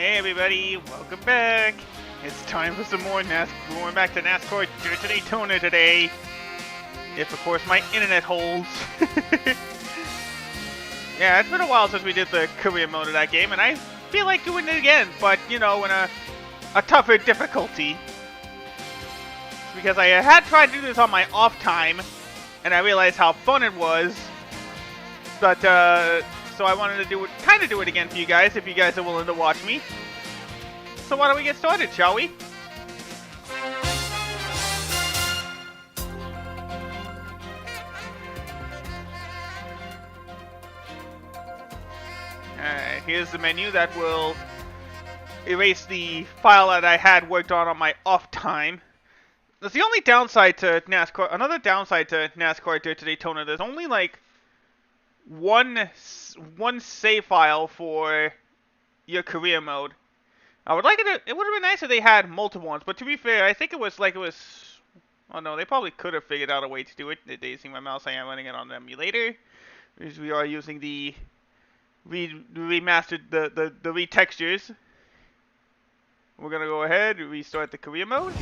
Hey everybody, welcome back. It's time for some more NASCAR. We're going back to NASCAR Dirt to Daytona today. If of course my internet holds. Yeah, it's been a while since we did the career mode of that game, and I feel like doing it again, but you know, in a tougher difficulty. Because I had tried to do this on my off time, and I realized how fun it was. But so I wanted to do it again for you guys, if you guys are willing to watch me. So why don't we get started, shall we? Alright, here's the menu that will erase the file that I had worked on my off time. That's the only downside to NASCAR. Another downside to NASCAR Dirt to Daytona, there's only like one save file for your career mode. I would like it. It would have been nice if they had multiple ones, but to be fair, I think it was. Oh no, they probably could have figured out a way to do it. They see my mouse. I am running it on the emulator, because we are using the remastered the retextures. We're gonna go ahead and restart the career mode.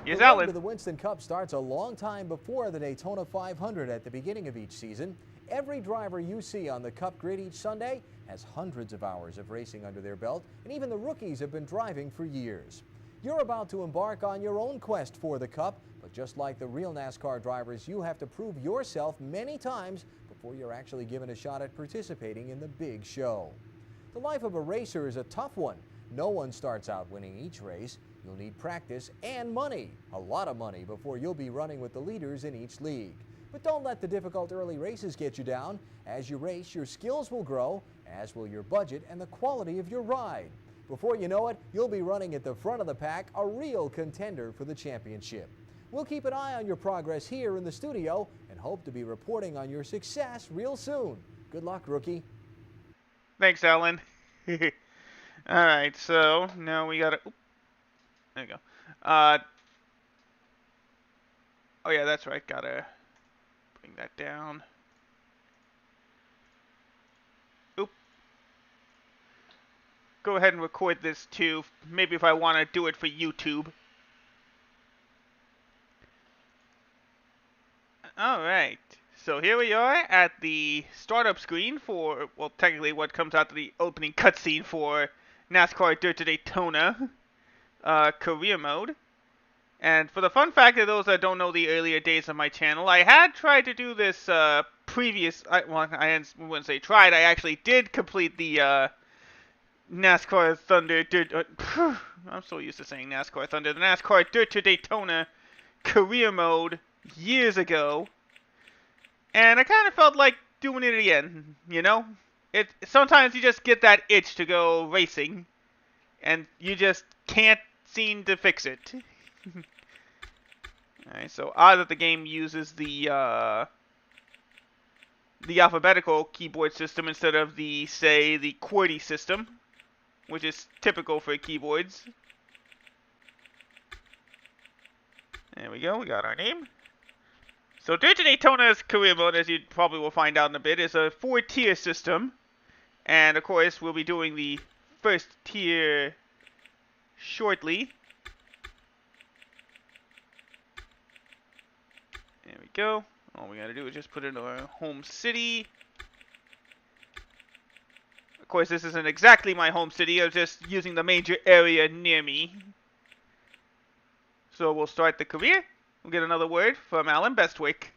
Here's Alan. The Winston Cup starts a long time before the Daytona 500 at the beginning of each season. Every driver you see on the Cup grid each Sunday has hundreds of hours of racing under their belt, and even the rookies have been driving for years. You're about to embark on your own quest for the Cup, but just like the real NASCAR drivers, you have to prove yourself many times before you're actually given a shot at participating in the big show. The life of a racer is a tough one. No one starts out winning each race. You'll need practice and money, a lot of money, before you'll be running with the leaders in each league. But don't let the difficult early races get you down. As you race, your skills will grow, as will your budget and the quality of your ride. Before you know it, you'll be running at the front of the pack, a real contender for the championship. We'll keep an eye on your progress here in the studio and hope to be reporting on your success real soon. Good luck, rookie. Thanks, Alan. Alright, so now we gotta... There you go. Oh yeah, that's right. Gotta bring that down. Oop. Go ahead and record this too. Maybe if I want to do it for YouTube. Alright. So here we are at the startup screen for, well, technically what comes out to the opening cutscene for NASCAR Dirt to Daytona. Career mode. And for the fun fact of those that don't know the earlier days of my channel, I had tried to do this I wouldn't say tried, I actually did complete the NASCAR Thunder Dirt, I'm so used to saying NASCAR Thunder, the NASCAR Dirt to Daytona career mode years ago. And I kind of felt like doing it again, you know? Sometimes you just get that itch to go racing, and you just can't seem to fix it. Alright, so odd that the game uses the alphabetical keyboard system instead of the QWERTY system, which is typical for keyboards. There we go, we got our name. So Dirt to Daytona's career mode, as you probably will find out in a bit, is a 4-tier system. And of course, we'll be doing the first tier shortly. There we go. All we gotta do is just put in our home city. Of course, this isn't exactly my home city. I'm just using the major area near me. So we'll start the career. We'll get another word from Alan Bestwick.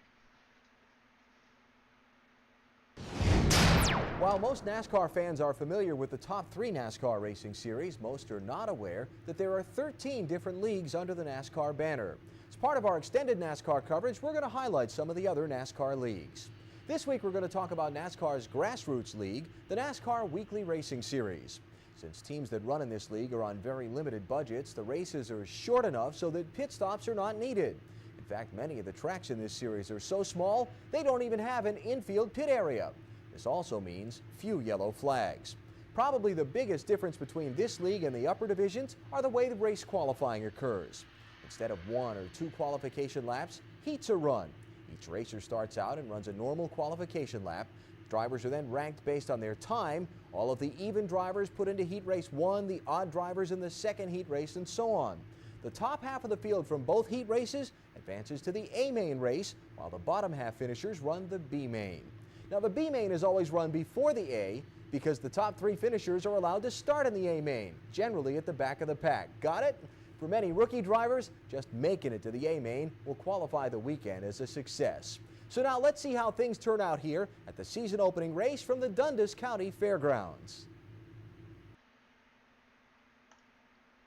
While most NASCAR fans are familiar with the top 3 NASCAR racing series, most are not aware that there are 13 different leagues under the NASCAR banner. As part of our extended NASCAR coverage, we're going to highlight some of the other NASCAR leagues. This week we're going to talk about NASCAR's Grassroots League, the NASCAR Weekly Racing Series. Since teams that run in this league are on very limited budgets, the races are short enough so that pit stops are not needed. In fact, many of the tracks in this series are so small, they don't even have an infield pit area. This also means few yellow flags. Probably the biggest difference between this league and the upper divisions are the way the race qualifying occurs. Instead of 1 or 2 qualification laps, heats are run. Each racer starts out and runs a normal qualification lap. Drivers are then ranked based on their time. All of the even drivers put into Heat Race 1, the odd drivers in the second heat race, and so on. The top half of the field from both heat races advances to the A main race, while the bottom half finishers run the B main. Now, the B main is always run before the A because the top 3 finishers are allowed to start in the A main, generally at the back of the pack. Got it? For many rookie drivers, just making it to the A main will qualify the weekend as a success. So now let's see how things turn out here at the season opening race from the Dundas County Fairgrounds.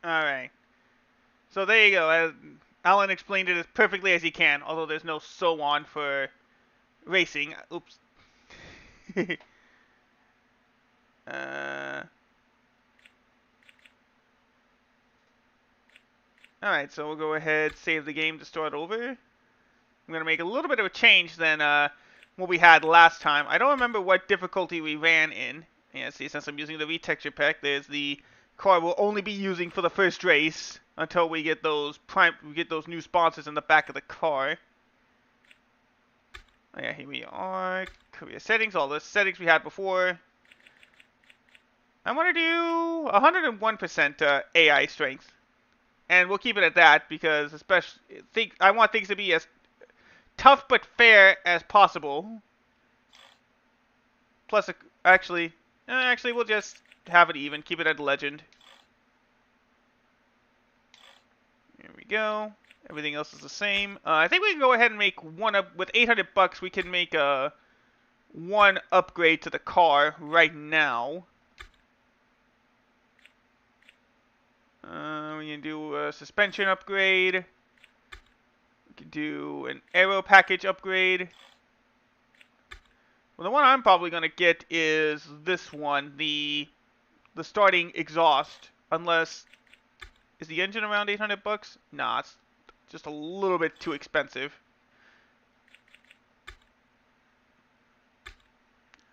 All right. So there you go. Alan explained it as perfectly as he can, although there's no so on for racing. Oops. Alright, so we'll go ahead, save the game to start over. I'm going to make a little bit of a change than what we had last time. I don't remember what difficulty we ran in. Yeah, see, since I'm using the retexture pack, there's the car we'll only be using for the first race until we get those new sponsors in the back of the car. Oh, yeah, here we are. Career settings, all the settings we had before. I want to do 101% AI strength. And we'll keep it at that because I want things to be as tough but fair as possible. Plus, actually, we'll just have it even. Keep it at legend. Here we go. Everything else is the same. I think we can go ahead and make one up with 800 bucks. We can make one upgrade to the car right now. We can do a suspension upgrade. We can do an aero package upgrade. Well, the one I'm probably going to get is this one, the starting exhaust. Unless, is the engine around 800 bucks? Nah, it's just a little bit too expensive.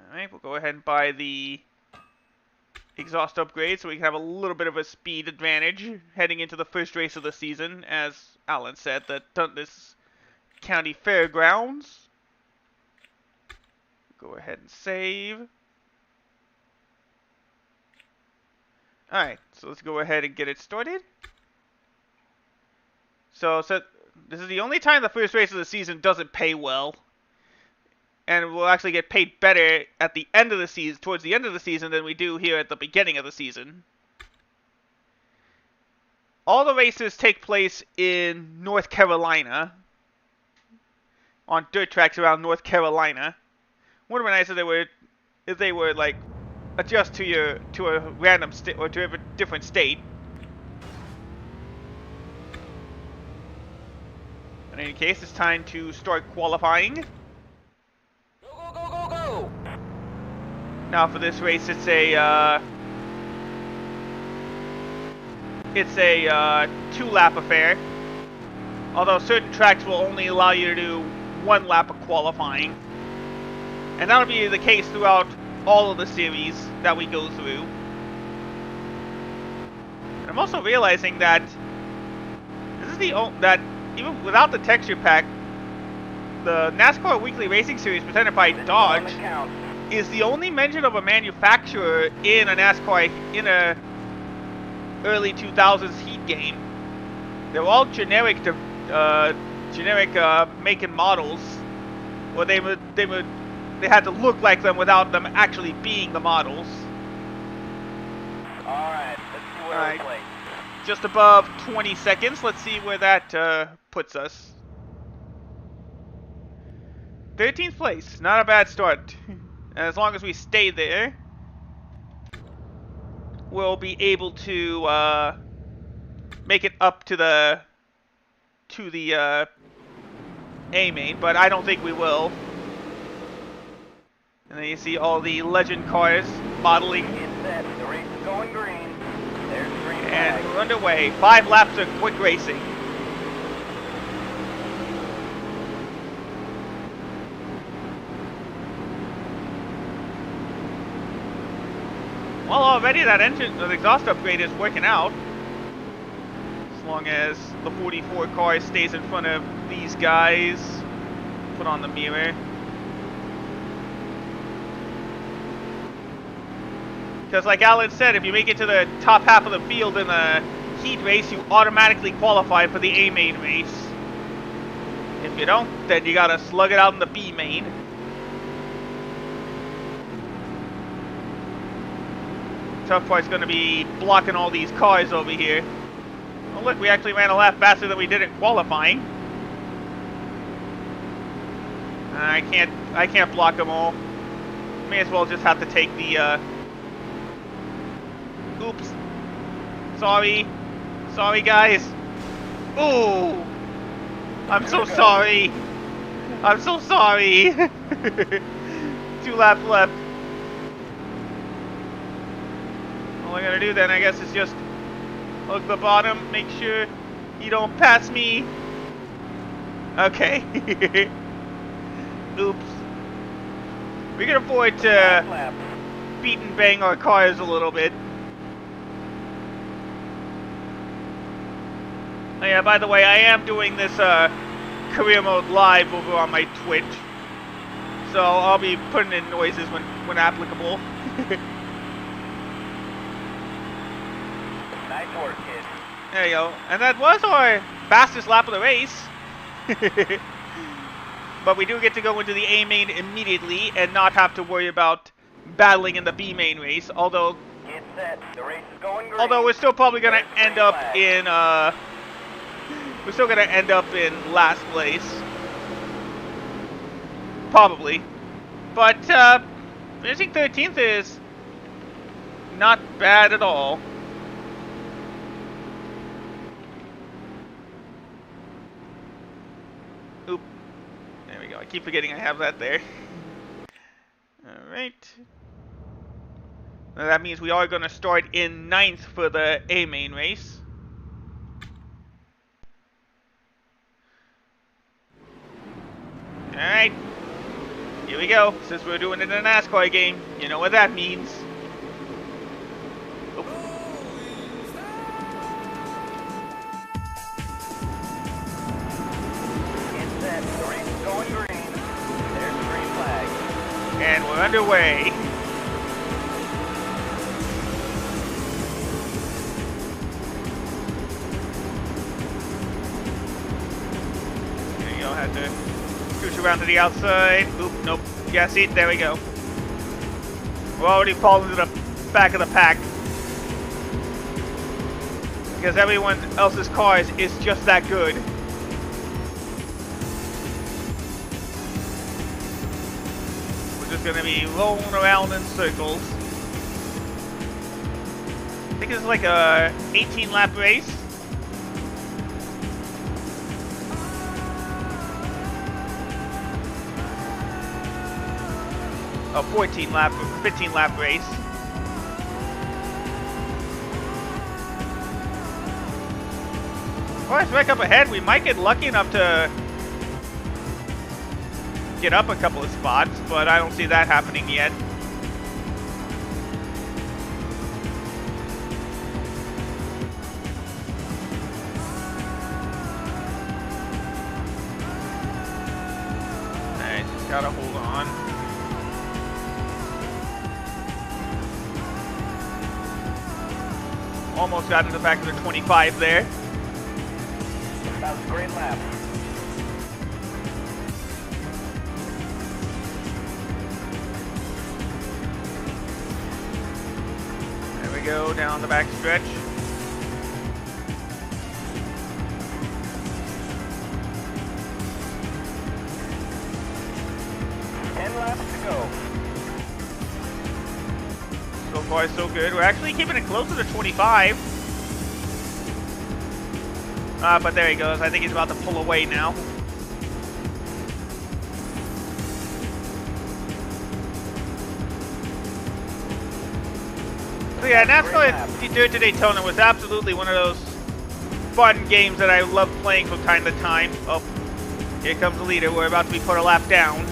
Alright, we'll go ahead and buy the exhaust upgrade so we can have a little bit of a speed advantage heading into the first race of the season, as Alan said, the Dundas County Fairgrounds. Go ahead and save. Alright, so let's go ahead and get it started. So this is the only time the first race of the season doesn't pay well. And we'll actually get paid better at the end of the season, towards the end of the season, than we do here at the beginning of the season. All the races take place in North Carolina, on dirt tracks around North Carolina. Would have been nice if they were like adjust to a random state or to a different state. In any case, it's time to start qualifying. Go! Now for this race, it's a 2-lap affair. Although certain tracks will only allow you to do 1 lap of qualifying. And that'll be the case throughout all of the series that we go through. And I'm also realizing that this is that even without the texture pack, the NASCAR Weekly Racing Series presented by Dodge is the only mention of a manufacturer in a NASCAR early 2000s heat game. They're all generic make and models, or they had to look like them without them actually being the models. All right, let's see where we play. Just above 20 seconds. Let's see where that puts us. 13th place, not a bad start. And as long as we stay there, we'll be able to make it up to the A main, but I don't think we will. And then you see all the legend cars modeling. It's set. The race is going green. There's the green And flag. we're underway. 5 laps of quick racing. Well, already that exhaust upgrade is working out. As long as the 44 car stays in front of these guys. Put on the mirror. Because like Alan said, if you make it to the top half of the field in the heat race, you automatically qualify for the A main race. If you don't, then you gotta slug it out in the B main. Tough part's gonna be blocking all these cars over here. Oh look, we actually ran a lap faster than we did in qualifying. I can't block them all. May as well just have to take the oops. Sorry guys. Ooh. I'm so sorry. I'm so sorry. 2 laps left. All I gotta do then, I guess, is just look the bottom, make sure you don't pass me. Okay. Oops. We can afford to beat and bang our cars a little bit. Oh yeah, by the way, I am doing this career mode live over on my Twitch. So I'll be putting in noises when applicable. Nice work, kid. There you go. And that was our fastest lap of the race. But we do get to go into the A main immediately and not have to worry about battling in the B main race. Although Get set. The race is going green. although we're still probably gonna Red end up flag. in we're still gonna end up in last place. Probably. But finishing 13th is not bad at all. Oop. There we go. I keep forgetting I have that there. Alright. Now that means we are going to start in 9th for the A main race. Alright. Here we go. Since we're doing it in a NASCAR game, you know what that means. Oop. Get set. The race is going green. There's the green flag. And we're underway. There you go. Had to scooch around to the outside. Oop, nope. Yeah, see, there we go. We're already falling to the back of the pack. Because everyone else's cars is just that good. We're just gonna be rolling around in circles. I think it's like a 18 lap race. A 14 lap, 15 lap race. Well, it's back up ahead. We might get lucky enough to get up a couple of spots, but I don't see that happening yet. Alright, just gotta hold on. Almost got in the back of the 25 there. That was a great lap. There we go, down the back stretch. Laps to go. So far, so good. We're actually keeping it closer to 25. But there he goes. I think he's about to pull away now. So yeah, NASCAR Dirt to Daytona was absolutely one of those fun games that I love playing from time to time. Oh, here comes the leader. We're about to be put a lap down.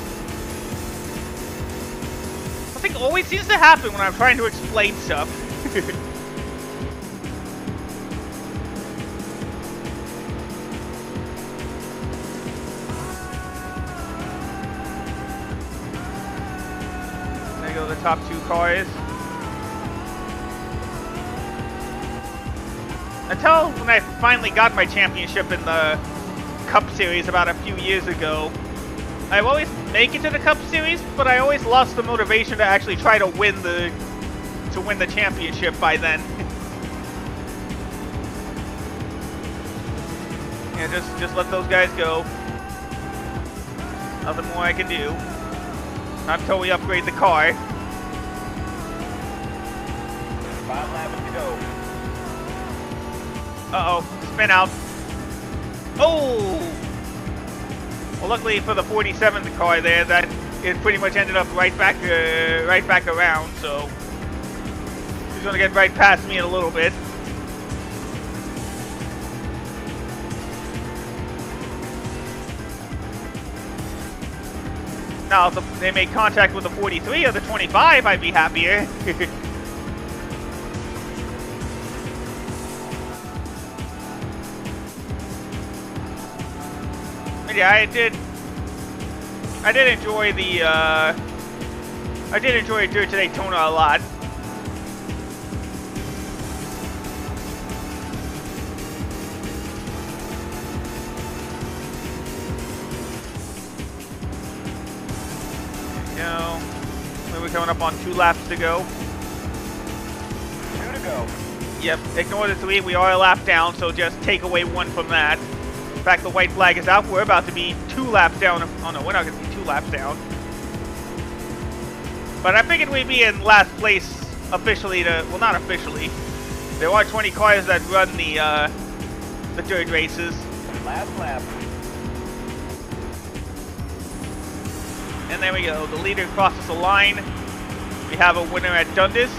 Something always seems to happen when I'm trying to explain stuff. There go the top two cars. until when I finally got my championship in the Cup Series about a few years ago, I've always make it to the Cup Series, but I always lost the motivation to actually try to win the championship by then. Yeah, just let those guys go. Nothing more I can do. Not until we upgrade the car. 5 laps to go. Uh-oh, spin out. Oh! Well, luckily for the 47th car there, that it pretty much ended up right back around. So he's gonna get right past me in a little bit. Now, if they made contact with the 43 or the 25, I'd be happier. But yeah, I did enjoy the, I did enjoy Dirt to Daytona a lot. There we go. We're coming up on 2 laps to go. 2 to go. Yep, ignore the 3. We are a lap down, so just take away 1 from that. In fact, the white flag is out. We're about to be 2 laps down. Oh no, we're not going to be 2 laps down. But I figured we'd be in last place officially well, not officially. There are 20 cars that run the dirt races. Last lap. And there we go. The leader crosses the line. We have a winner at Dundas.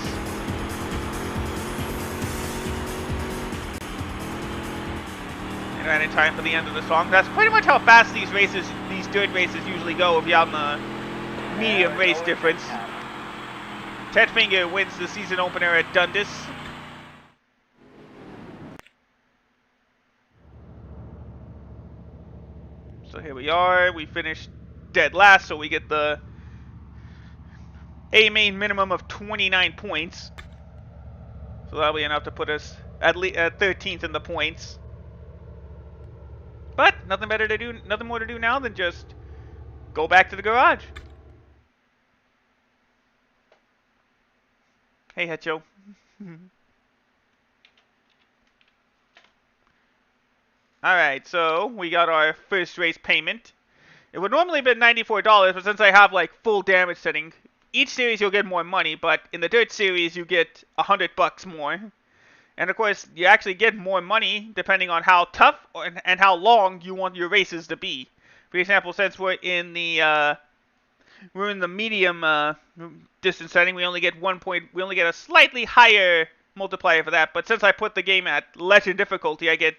And ran in time for the end of the song. That's pretty much how fast these dirt races usually go if you're on the medium race difference. Ted Finger wins the season opener at Dundas. So here we are. We finished dead last, so we get the A-main minimum of 29 points. So that'll be enough to put us at 13th in the points. But nothing more to do now than just go back to the garage. Hey, Hecho. Alright, so we got our first race payment. It would normally have been $94, but since I have like full damage setting, each series you'll get more money, but in the Dirt series you get $100 more. And of course, you actually get more money depending on how tough and how long you want your races to be. For example, since we're in the medium distance setting, we only get 1 point. We only get a slightly higher multiplier for that. But since I put the game at legend difficulty, I get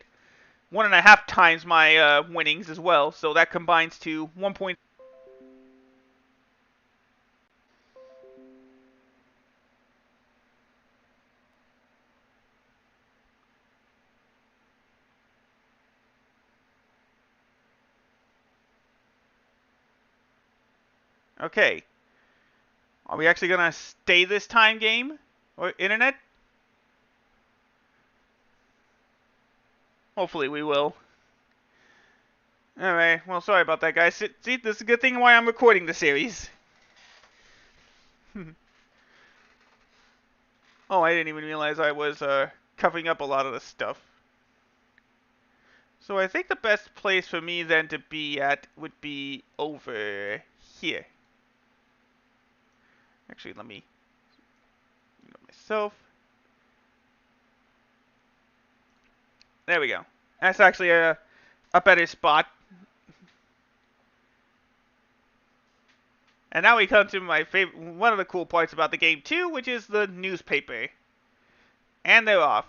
1.5 times my winnings as well. So that combines to 1 point. Okay. Are we actually gonna stay this time, game or internet? Hopefully we will. Alright, well, sorry about that, guys. See, this is a good thing why I'm recording the series. Oh, I didn't even realize I was covering up a lot of the stuff. So I think the best place for me then to be at would be over here. Actually, let me myself. There we go. That's actually a better spot. And now we come to my favorite, one of the cool parts about the game too, which is the newspaper. And they're off.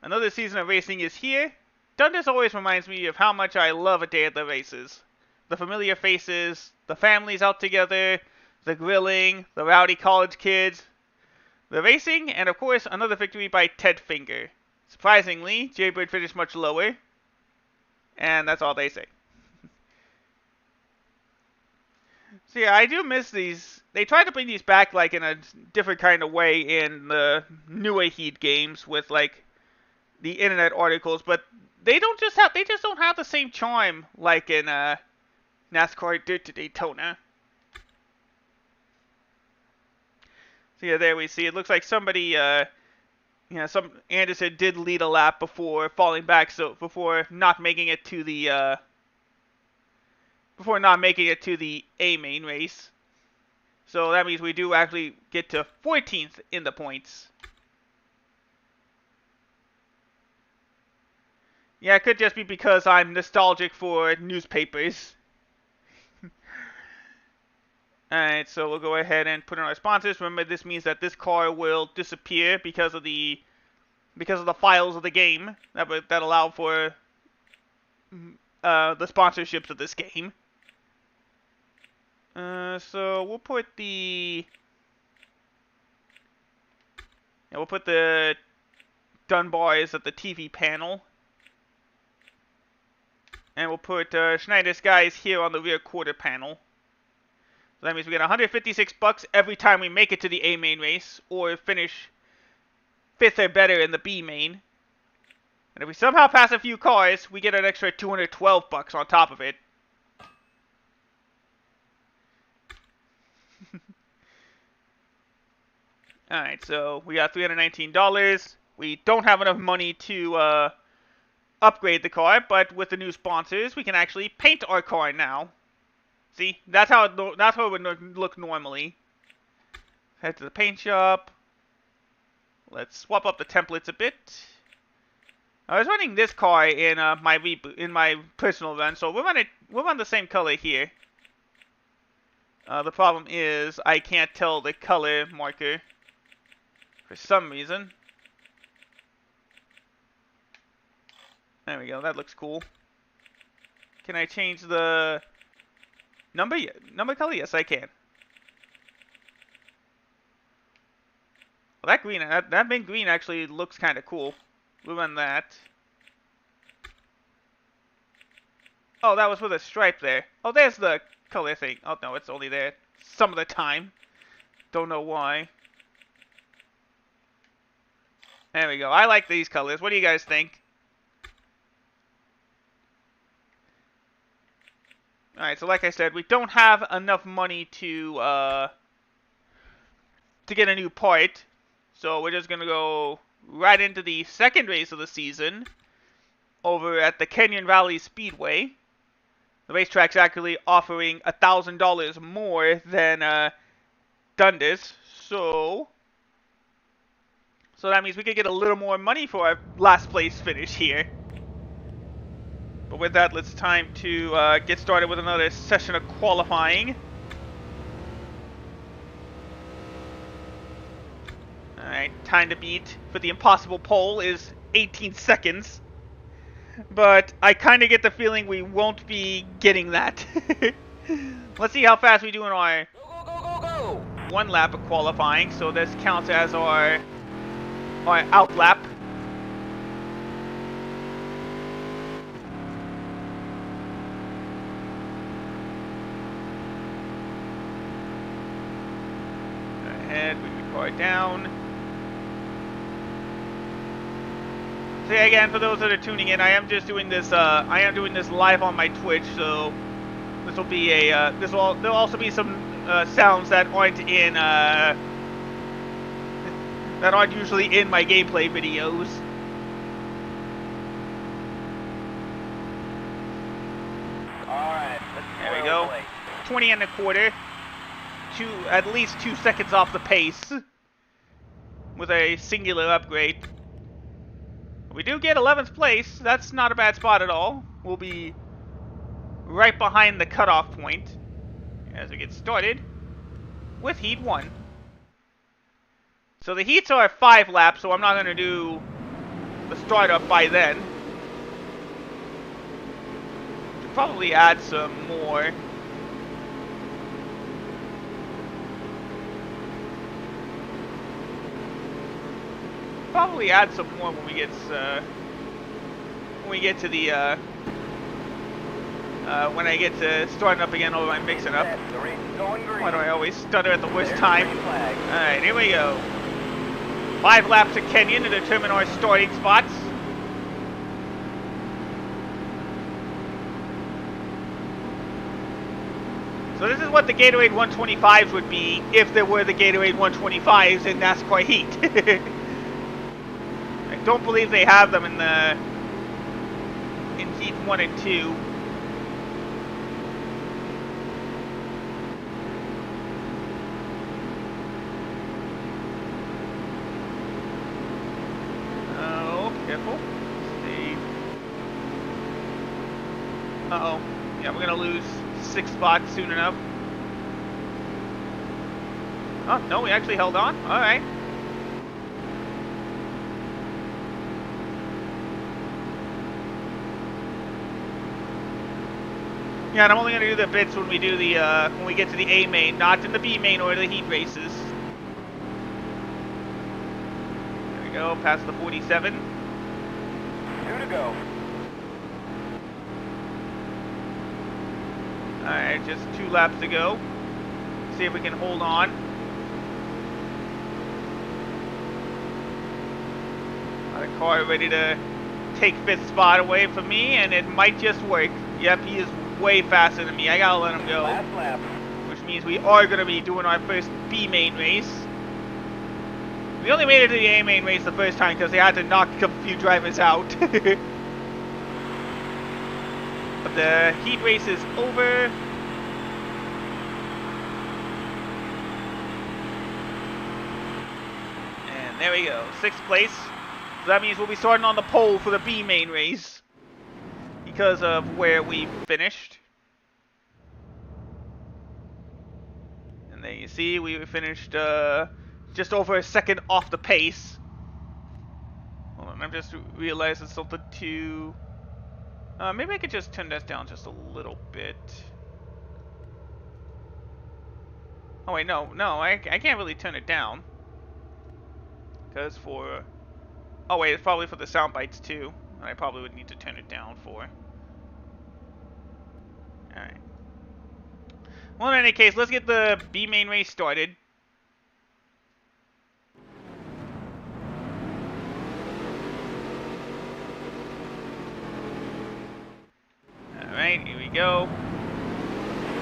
Another season of racing is here. Dundas always reminds me of how much I love a day at the races. The familiar faces, the families out together, the grilling, the rowdy college kids, the racing, and of course another victory by Ted Finger. Surprisingly, Jaybird finished much lower. And that's all they say. So yeah, I do miss these. They try to bring these back like in a different kind of way in the newer Heat games with like the internet articles, but they just don't have the same charm like in NASCAR Dirt to Daytona. So yeah, there we see. It looks like somebody, some Anderson did lead a lap before falling back, so before not making it to the A main race. So that means we do actually get to 14th in the points. Yeah, it could just be because I'm nostalgic for newspapers. Alright, so we'll go ahead and put in our sponsors. Remember, this means that this car will disappear because of the files of the game that allow for the sponsorships of this game. So we'll put the Dunbars at the TV panel, and we'll put Schneider's guys here on the rear quarter panel. So that means we get $156 every time we make it to the A main race, or finish 5th or better in the B main. And if we somehow pass a few cars, we get an extra $212 on top of it. Alright, so we got $319. We don't have enough money to upgrade the car, but with the new sponsors, we can actually paint our car now. See, that's how it would look normally. Head to the paint shop. Let's swap up the templates a bit. I was running this car in my personal run, so we'll run the same color here. The problem is I can't tell the color marker for some reason. There we go. That looks cool. Can I change the number color? Yes, I can. Well, that green, that main green actually looks kind of cool. We'll run that. Oh, that was with a stripe there. Oh, there's the color thing. Oh, no, it's only there some of the time. Don't know why. There we go. I like these colors. What do you guys think? Alright, so like I said, we don't have enough money to get a new part. So we're just going to go right into the second race of the season over at the Canyon Valley Speedway. The racetrack's actually offering $1,000 more than Dundas. So that means we could get a little more money for our last place finish here. But with that, it's time to get started with another session of qualifying. Alright, time to beat for the impossible pole is 18 seconds. But I kind of get the feeling we won't be getting that. Let's see how fast we do in our one lap of qualifying. So this counts as our out lap. Ahead, we record down. So yeah, again, for those that are tuning in, I am just doing this. I am doing this live on my Twitch, so this will be a. There'll also be some sounds that aren't in that aren't usually in my gameplay videos. All right, There we go. 20 and a quarter. At least 2 seconds off the pace with a singular upgrade. We do get 11th place. That's not a bad spot at all. We'll be right behind the cutoff point as we get started with Heat 1. So the heats are 5 laps, so I'm not going to do the startup by then. Should probably add some more. Probably add some more when we get to the when I get to starting up again, or I'm mixing up. Why do I always stutter at the worst time? Alright, here we go. 5 laps at Kenyon to determine our starting spots. So this is what the Gatorade 125s would be if there were the Gatorade 125s in NASCAR Heat. I don't believe they have them in Heat 1 and 2. Oh, careful. Stay. Uh-oh. Yeah, we're gonna lose 6 spots soon enough. Oh, no, we actually held on? Alright. Yeah, and I'm only gonna do the bits when we do the, when we get to the A main, not in the B main or the heat races. There we go, past the 47. 2 to go. Alright, just 2 laps to go. See if we can hold on. Got a car ready to take 5th spot away from me, and it might just work. Yep, he is way faster than me. I gotta let him go. Last lap. Which means we are gonna be doing our first B main race. We only made it to the A main race the first time because they had to knock a few drivers out. But the heat race is over. And there we go, 6th place. So that means we'll be starting on the pole for the B main race because of where we finished. And there you see, we finished just over a second off the pace. Hold on, I'm just realizing something too. Maybe I could just turn this down just a little bit. Oh wait, no, I can't really turn it down. Because for... Oh wait, it's probably for the sound bites too. I probably would need to turn it down for. Alright. Well, in any case, let's get the B main race started. Alright, here we go.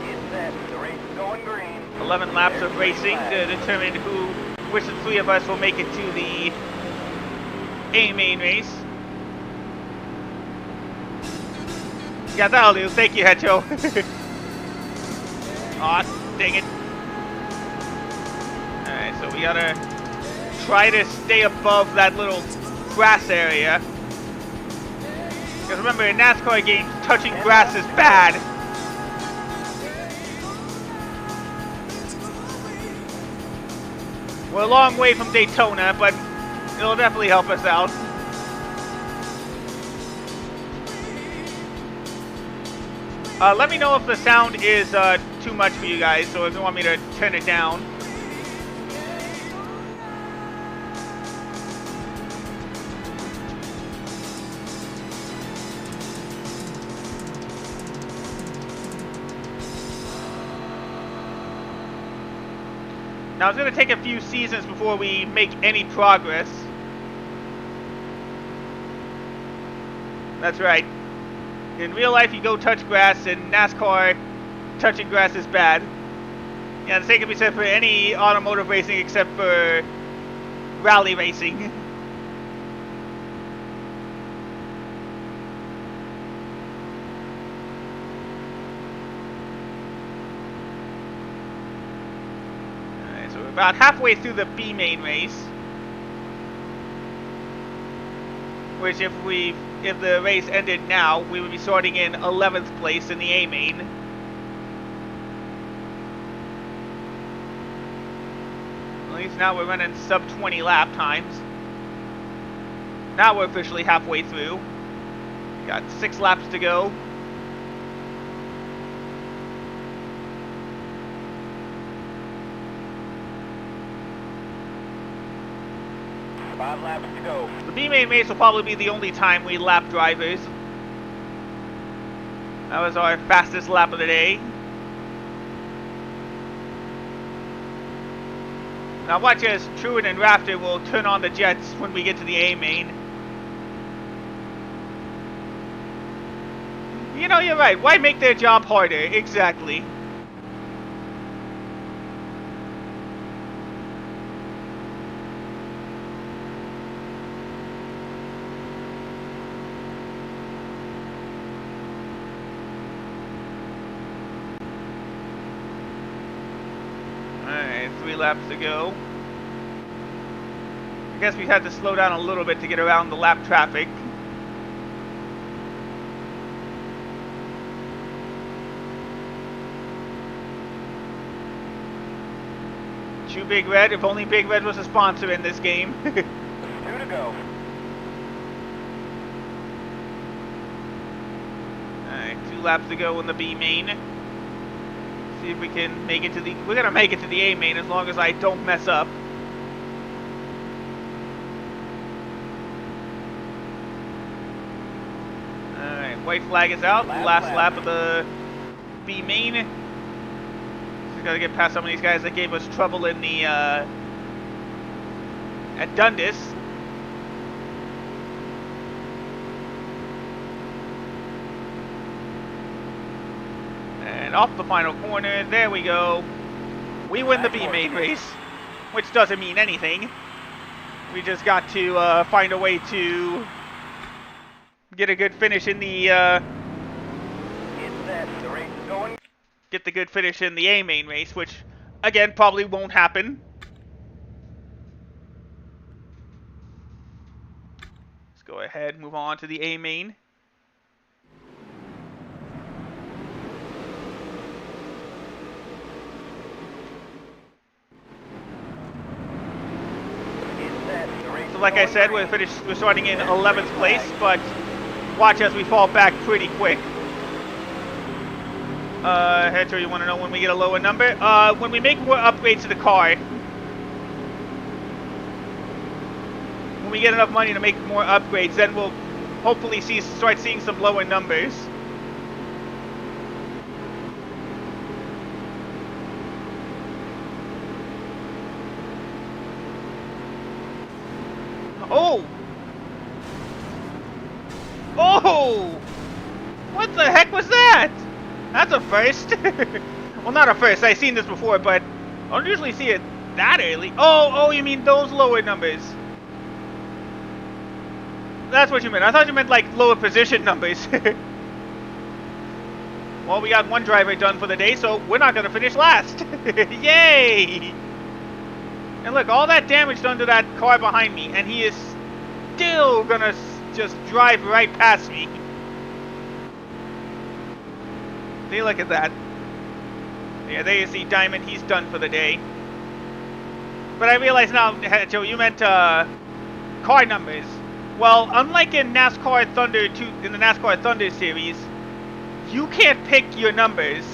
It's set. The race is going green. 11 laps There's of racing to determine which of the 3 of us will make it to the A main race. Yeah, that'll do. Thank you, Hecho. Aw, dang it. Alright, so we gotta try to stay above that little grass area. Because remember, in NASCAR games, touching grass is bad. We're a long way from Daytona, but it'll definitely help us out. Let me know if the sound is too much for you guys, so if you want me to turn it down. Now, it's going to take a few seasons before we make any progress. That's right. In real life, you go touch grass. In NASCAR, touching grass is bad. Yeah, the same can be said for any automotive racing except for rally racing. About halfway through the B main race, which if the race ended now, we would be starting in 11th place in the A main. At least now we're running sub 20 lap times. Now we're officially halfway through. Got 6 laps to go. 5 laps to go. The B main race will probably be the only time we lap drivers. That was our fastest lap of the day. Now watch as Truett and Rafter will turn on the jets when we get to the A main. You know, you're right. Why make their job harder? Exactly. 3 laps to go. I guess we had to slow down a little bit to get around the lap traffic. Chew Big Red, if only Big Red was a sponsor in this game. 2 to go. Alright, 2 laps to go in the B main. See if we can make it to the... We're gonna make it to the A main as long as I don't mess up. Alright, white flag is out. Last lap of the B main. Just gotta get past some of these guys that gave us trouble in the, at Dundas. And off the final corner, there we go. We win the B main race, which doesn't mean anything. We just got to find a way to get a good finish in the The race is going. get the good finish in the A main race, which again probably won't happen. Let's go ahead, move on to the A main. So like I said, we're starting in 11th place, but watch as we fall back pretty quick. Hetcher, you want to know when we get a lower number? When we make more upgrades to the car. When we get enough money to make more upgrades, then we'll hopefully start seeing some lower numbers. Oh! Oh! What the heck was that? That's a first. Well, not a first. I've seen this before, but I don't usually see it that early. Oh, you mean those lower numbers? That's what you meant. I thought you meant like lower position numbers. Well, we got one driver done for the day, so we're not going to finish last. Yay! And look, all that damage done to that car behind me, and he is still gonna just drive right past me. See, look at that. Yeah, there you see Diamond, he's done for the day. But I realize now, Joe, you meant car numbers. Well, unlike in NASCAR Thunder 2, in the NASCAR Thunder series, you can't pick your numbers.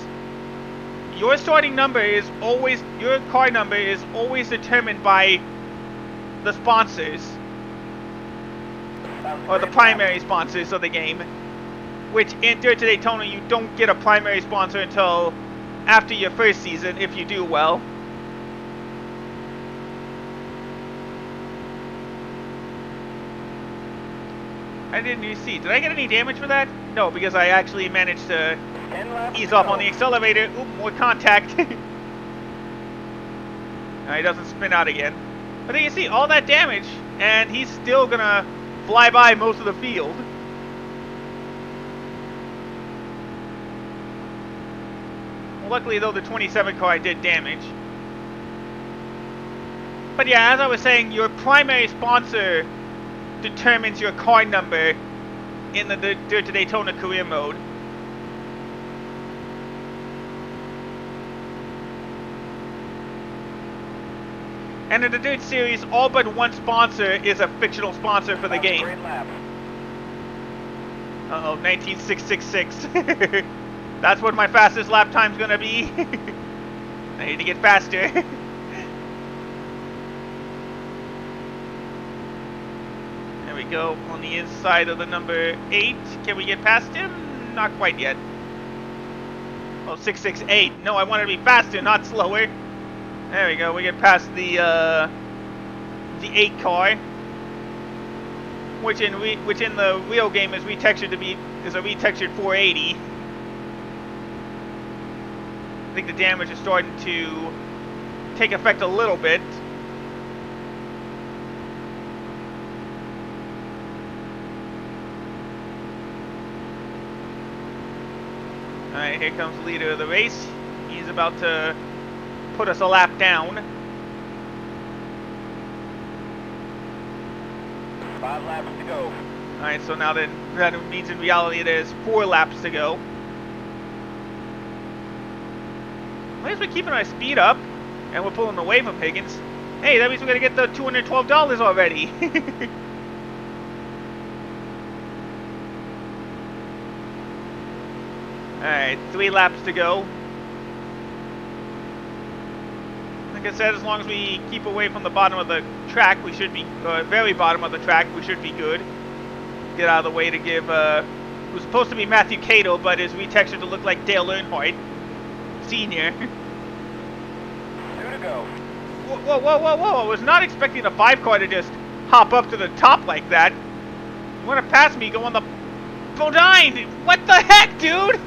Your starting number is always, your car number is always determined by the sponsors. Or the primary sponsors of the game. Which in Dirt to Daytona, you don't get a primary sponsor until after your first season, if you do well. I didn't even see. Did I get any damage for that? No, because I actually managed to ease off on the accelerator. Oop, more contact. He doesn't spin out again. But then you see all that damage, and he's still gonna fly by most of the field. Well, luckily, though, the 27 car did damage. But yeah, as I was saying, your primary sponsor determines your car number in the Dirt to Daytona career mode. And in the Dirt series, all but one sponsor is a fictional sponsor for the game. Uh-oh, 19666. That's what my fastest lap time's gonna be. I need to get faster. There we go, on the inside of the number 8. Can we get past him? Not quite yet. Oh, 668. No, I want to be faster, not slower. There we go. We get past the 8 car, which in the real game is retextured a retextured 480. I think the damage is starting to take effect a little bit. All right, here comes the leader of the race. He's about to put us a lap down. 5 laps to go. Alright, so now then, that means in reality there's 4 laps to go. At least we're keeping our speed up, and we're pulling away from Higgins. Hey, that means we're gonna get the $212 already. Alright, 3 laps to go. Like I said, as long as we keep away from the bottom of the track, we should be, very bottom of the track, we should be good. Get out of the way to give, who's supposed to be Matthew Cato, but is retextured to look like Dale Earnhardt Sr. 2 to go. Whoa, whoa, whoa, whoa, I was not expecting the 5 car to just hop up to the top like that. You want to pass me, go on the Bodine! What the heck, dude?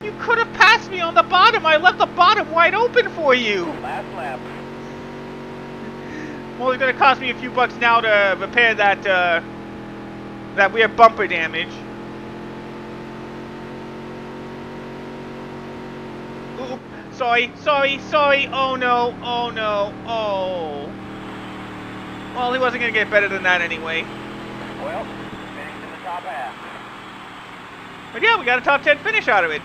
You could have passed me on the bottom. I left the bottom wide open for you. Last lap. Well, it's going to cost me a few bucks now to repair that, that weird bumper damage. Ooh, sorry. Oh no, oh. Well, he wasn't going to get better than that anyway. Well, finished in the top half. But yeah, we got a top 10 finish out of it.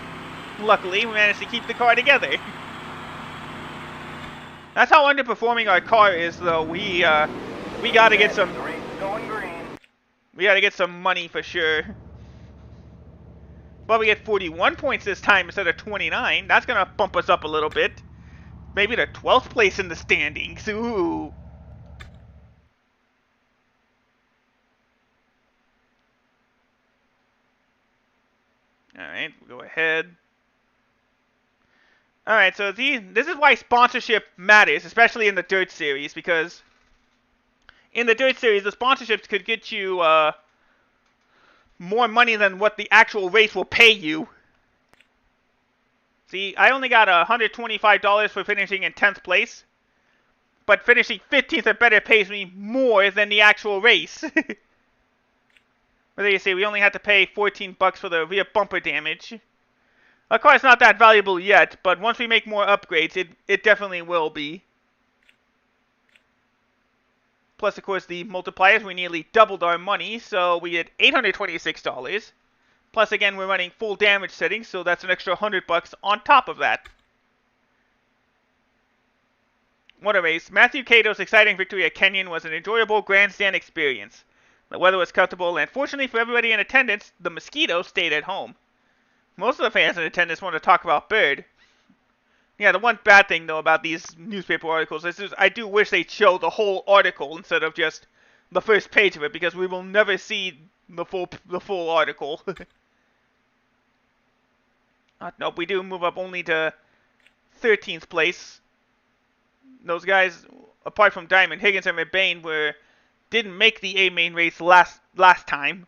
Luckily, we managed to keep the car together. That's how underperforming our car is, though. We gotta get some. The race is going green. We gotta get some money for sure. But we get 41 points this time instead of 29. That's gonna bump us up a little bit. Maybe to 12th place in the standings. Ooh. Alright, we'll go ahead. Alright, so this is why sponsorship matters, especially in the Dirt Series, because in the Dirt Series, the sponsorships could get you more money than what the actual race will pay you. See, I only got $125 for finishing in 10th place, but finishing 15th or better pays me more than the actual race. But there you see, we only had to pay 14 bucks for the rear bumper damage. Of course, not that valuable yet, but once we make more upgrades, it definitely will be. Plus, of course, the multipliers, we nearly doubled our money, so we get $826. Plus, again, we're running full damage settings, so that's an extra 100 bucks on top of that. What a race. Matthew Cato's exciting victory at Kenyon was an enjoyable grandstand experience. The weather was comfortable, and fortunately for everybody in attendance, the mosquitoes stayed at home. Most of the fans in attendance want to talk about Bird. Yeah, the one bad thing, though, about these newspaper articles is I do wish they'd show the whole article instead of just the first page of it, because we will never see the full article. Nope, we do move up only to 13th place. Those guys, apart from Diamond, Higgins and McBain didn't make the A-main race last time.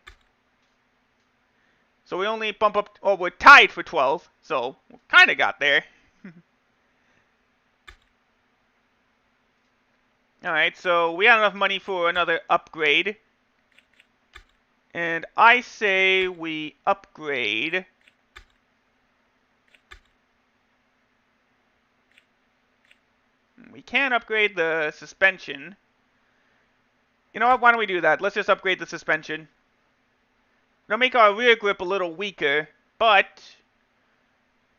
So we only bump up, or we're tied for 12th, so we kind of got there. Alright, so we got enough money for another upgrade. And I say we upgrade. We can upgrade the suspension. You know what, why don't we do that? Let's just upgrade the suspension. It'll make our rear grip a little weaker, but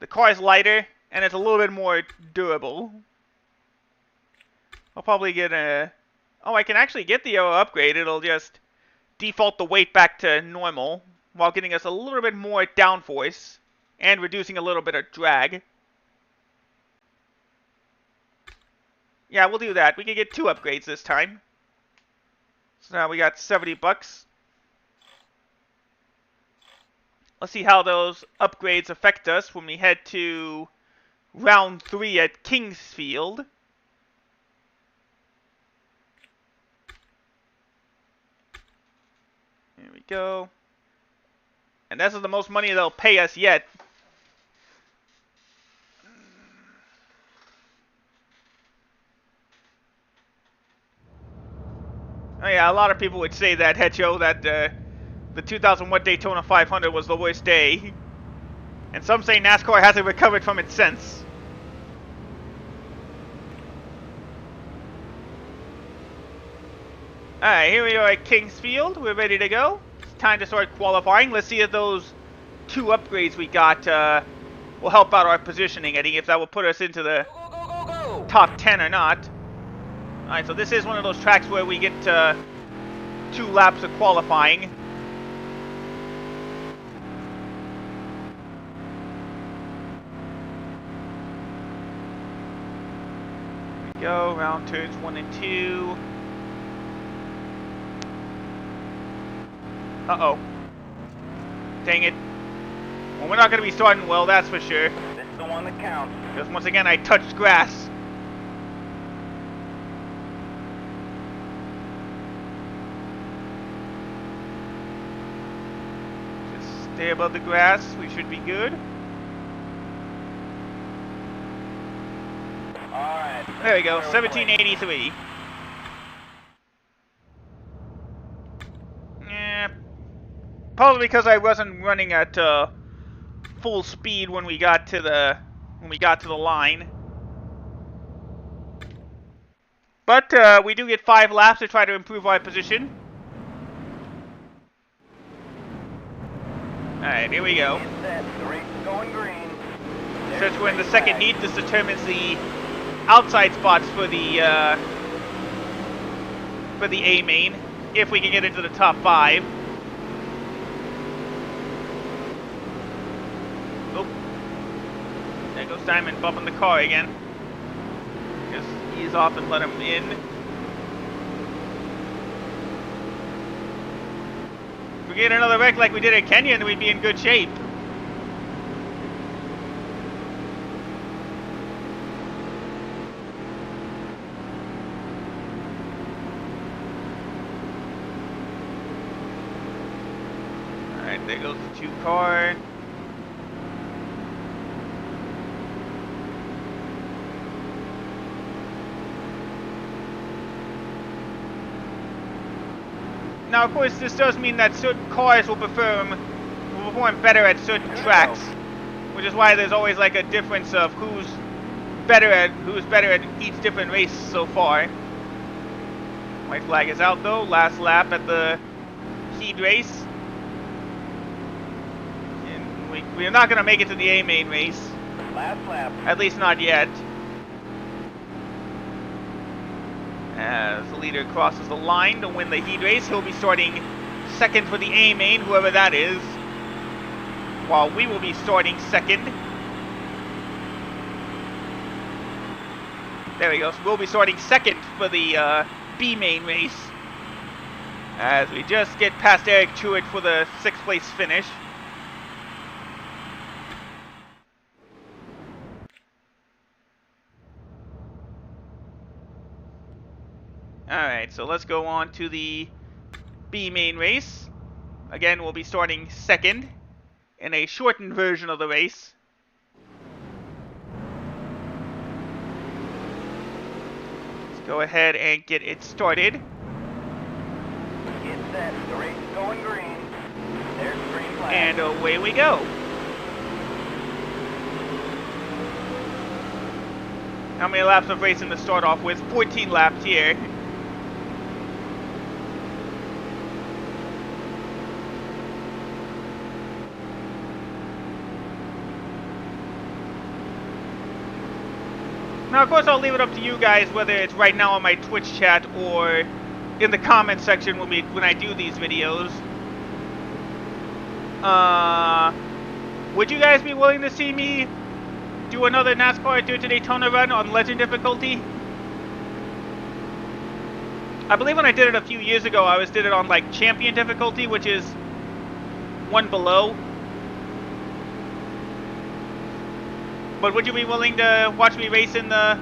the car is lighter and it's a little bit more durable. I'll probably get a... Oh, I can actually get the aero upgrade. It'll just default the weight back to normal while getting us a little bit more downforce and reducing a little bit of drag. Yeah, we'll do that. We can get 2 upgrades this time. So now we got 70 bucks. Let's see how those upgrades affect us when we head to round 3 at Kingsfield. Here we go. And this is the most money they'll pay us yet. Oh yeah, a lot of people would say that, Hecho, that the 2001 Daytona 500 was the worst day. And some say NASCAR hasn't recovered from it since. Alright, here we are at Kingsfield. We're ready to go. It's time to start qualifying. Let's see if those 2 upgrades we got will help out our positioning. I think if that will put us into the top 10 or not. Alright, so this is one of those tracks where we get 2 laps of qualifying. Here we go, round turns 1 and 2. Uh-oh. Dang it. Well, we're not going to be starting well, that's for sure. This is the one that counts. Because once again, I touched grass. Just stay above the grass. We should be good. Alright. There we go, 1783. Yeah. Probably because I wasn't running at full speed when we got to the line. But we do get 5 laps to try to improve our position. Alright, here we go. Get set. The race is going green. Since we're in the second heat, this determines the outside spots for the A main, if we can get into the top 5. Oh, there goes Diamond bumping the car again. Just ease off and let him in. If we get another wreck like we did at Kenyon, we'd be in good shape. Alright, there goes the 2 car. Now, of course, this does mean that certain cars will perform better at certain tracks, which is why there's always like a difference of who's better at each different race so far. White flag is out though. Last lap at the heat race, and we're not gonna make it to the A main race. Last lap. At least not yet. As the leader crosses the line to win the heat race, he'll be starting second for the A main, whoever that is, while we will be starting second. There we go. So we'll be starting second for the B main race, as we just get past Eric Truitt for the 6th place finish. Alright, so let's go on to the B main race. Again, we'll be starting second in a shortened version of the race. Let's go ahead and get it started. Get set. The race is going green. There's the green flag. And away we go. How many laps of racing to start off with? 14 laps here. Now, of course, I'll leave it up to you guys, whether it's right now on my Twitch chat or in the comment section when I do these videos. Would you guys be willing to see me do another NASCAR Dirt to Daytona run on Legend difficulty? I believe when I did it a few years ago, I did it on like Champion difficulty, which is one below. But would you be willing to watch me race in the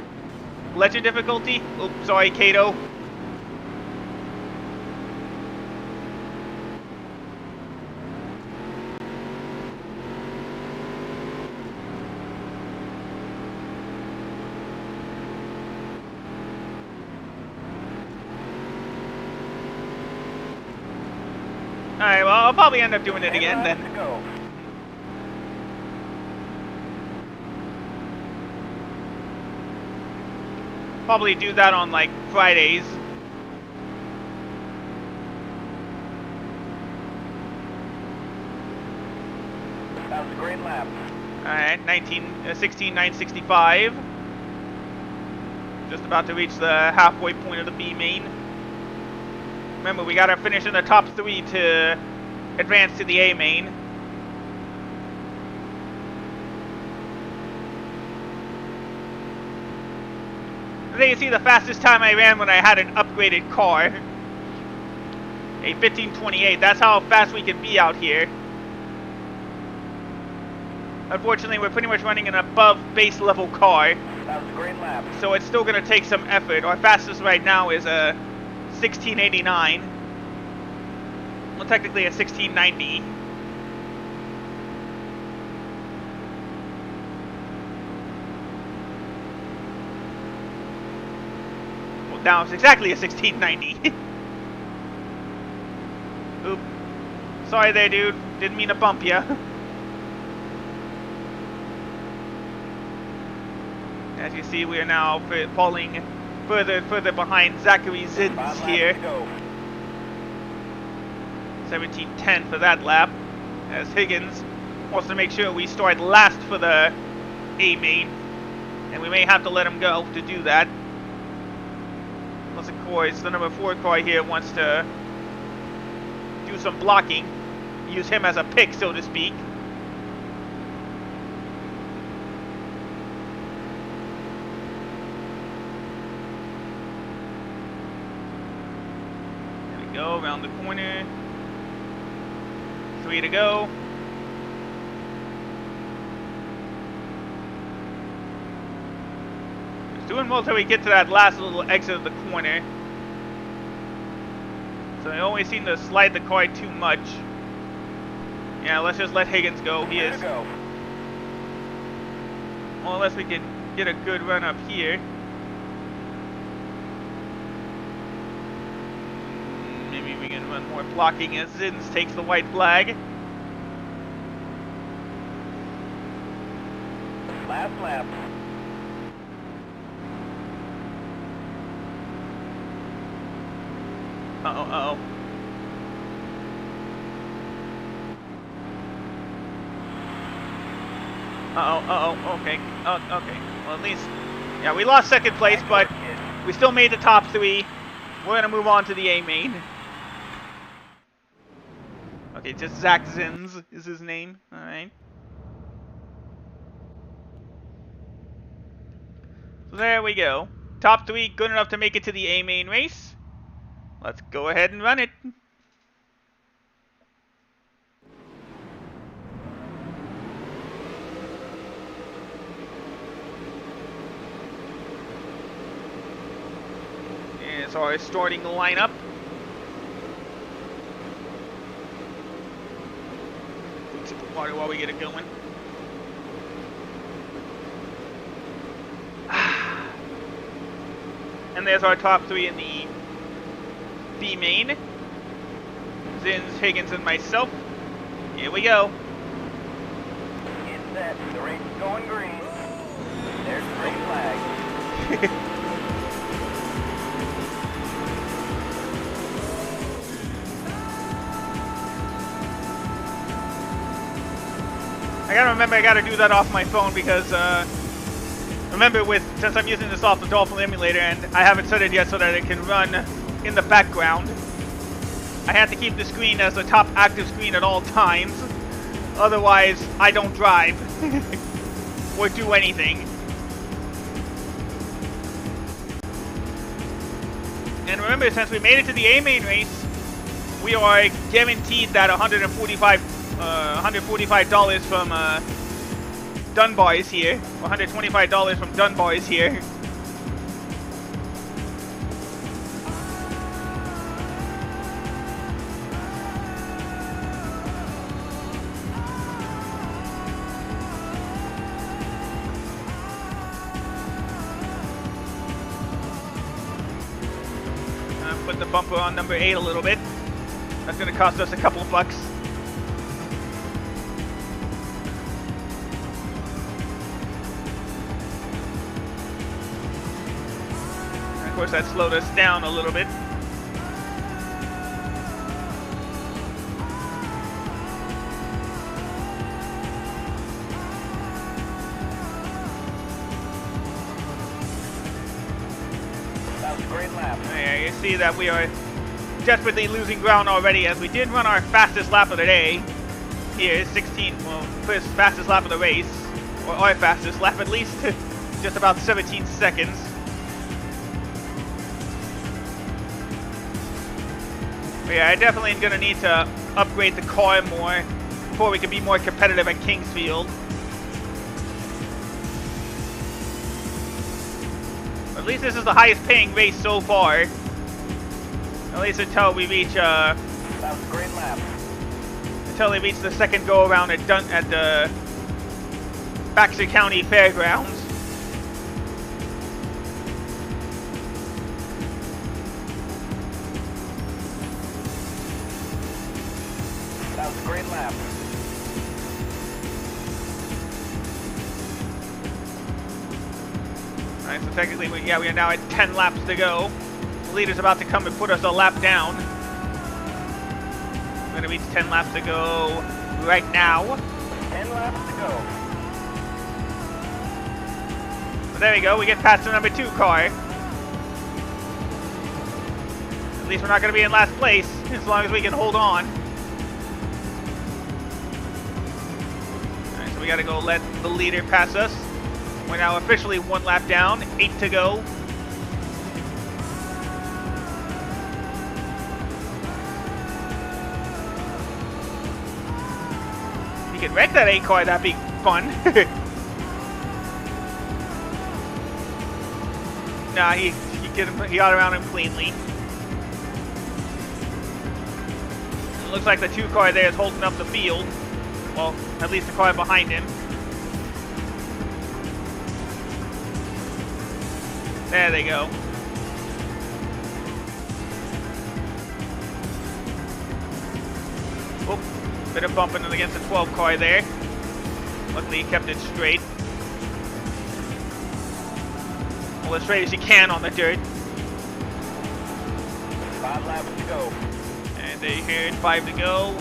Legend difficulty? Oops, sorry, Kato. Alright, well, I'll probably end up doing it again then. To go. Probably do that on like Fridays. was a great lap. Alright, 16.965. Just about to reach the halfway point of the B main. Remember, we gotta finish in the top 3 to advance to the A main. There you see the fastest time I ran when I had an upgraded car. A 15:28. That's how fast we can be out here. Unfortunately, we're pretty much running an above base level car. That was a great lap. So it's still going to take some effort. Our fastest right now is a 1689. Well, technically a 1690. Well, now it's exactly a 1690. Oop. Sorry there, dude. Didn't mean to bump ya. As you see, we are now falling further and further behind Zachary Zins 5 here. laps to go. 17:10 for that lap. As Higgins wants to make sure we start last for the A main. And we may have to let him go to do that. Unless, of course, the number 4 car here wants to do some blocking. Use him as a pick, so to speak. Go around the corner. 3 to go. It's doing well till we get to that last little exit of the corner. So I always seem to slide the car too much. Yeah, let's just let Higgins go. He Clear is. to go. Well, unless we can get a good run up here. Maybe we can run more blocking as Zins takes the white flag. Last lap. Uh-oh, uh-oh. Uh-oh, uh-oh, okay. Oh, okay. Well, at least, yeah, we lost second place, but we still made the top 3. We're gonna move on to the A main. Okay, just Zach Zins is his name. Alright. So there we go. Top 3 good enough to make it to the A main race. Let's go ahead and run it. Here's our starting lineup. Sip of water while we get it going. And there's our top 3 in the B main. Zins, Higgins, and myself. Here we go. Get set. The race is going green. There's the green flag. I gotta remember I gotta do that off my phone because remember since I'm using this off the Dolphin emulator and I haven't set it yet so that it can run in the background, I have to keep the screen as the top active screen at all times. Otherwise, I don't drive or do anything. And remember, since we made it to the A main race, we are guaranteed that $145 from Dunbar is here. $125 from Dunbar is here. Put the bumper on number 8 a little bit. That's going to cost us a couple of bucks. And of course, that slowed us down a little bit. you see that we are desperately losing ground already, as we did run our fastest lap of the day. Here, 16, well, first fastest lap of the race, or our fastest lap at least, just about 17 seconds. But yeah, I definitely am going to need to upgrade the car more before we can be more competitive at Kingsfield. At least this is the highest paying race so far. At least until we reach That was a great lap. Until we reach the second go around at the Baxter County Fairgrounds. That was a great lap. Alright, so technically, we are now at 10 laps to go. The leader's about to come and put us a lap down. We're going to reach 10 laps to go right now. 10 laps to go. So there we go, we get past the number 2 car. At least we're not going to be in last place, as long as we can hold on. Alright, so we got to go let the leader pass us. We're now officially 1 lap down, 8 to go. You can wreck that 8 car, that'd be fun. Nah, he got around him cleanly. It looks like the 2 car there is holding up the field. Well, at least the car behind him. There they go. Oop, bit of bumping against the 12 car there. Luckily he kept it straight. Well, as straight as you can on the dirt. 5 laps to go. And they here, 5 to go.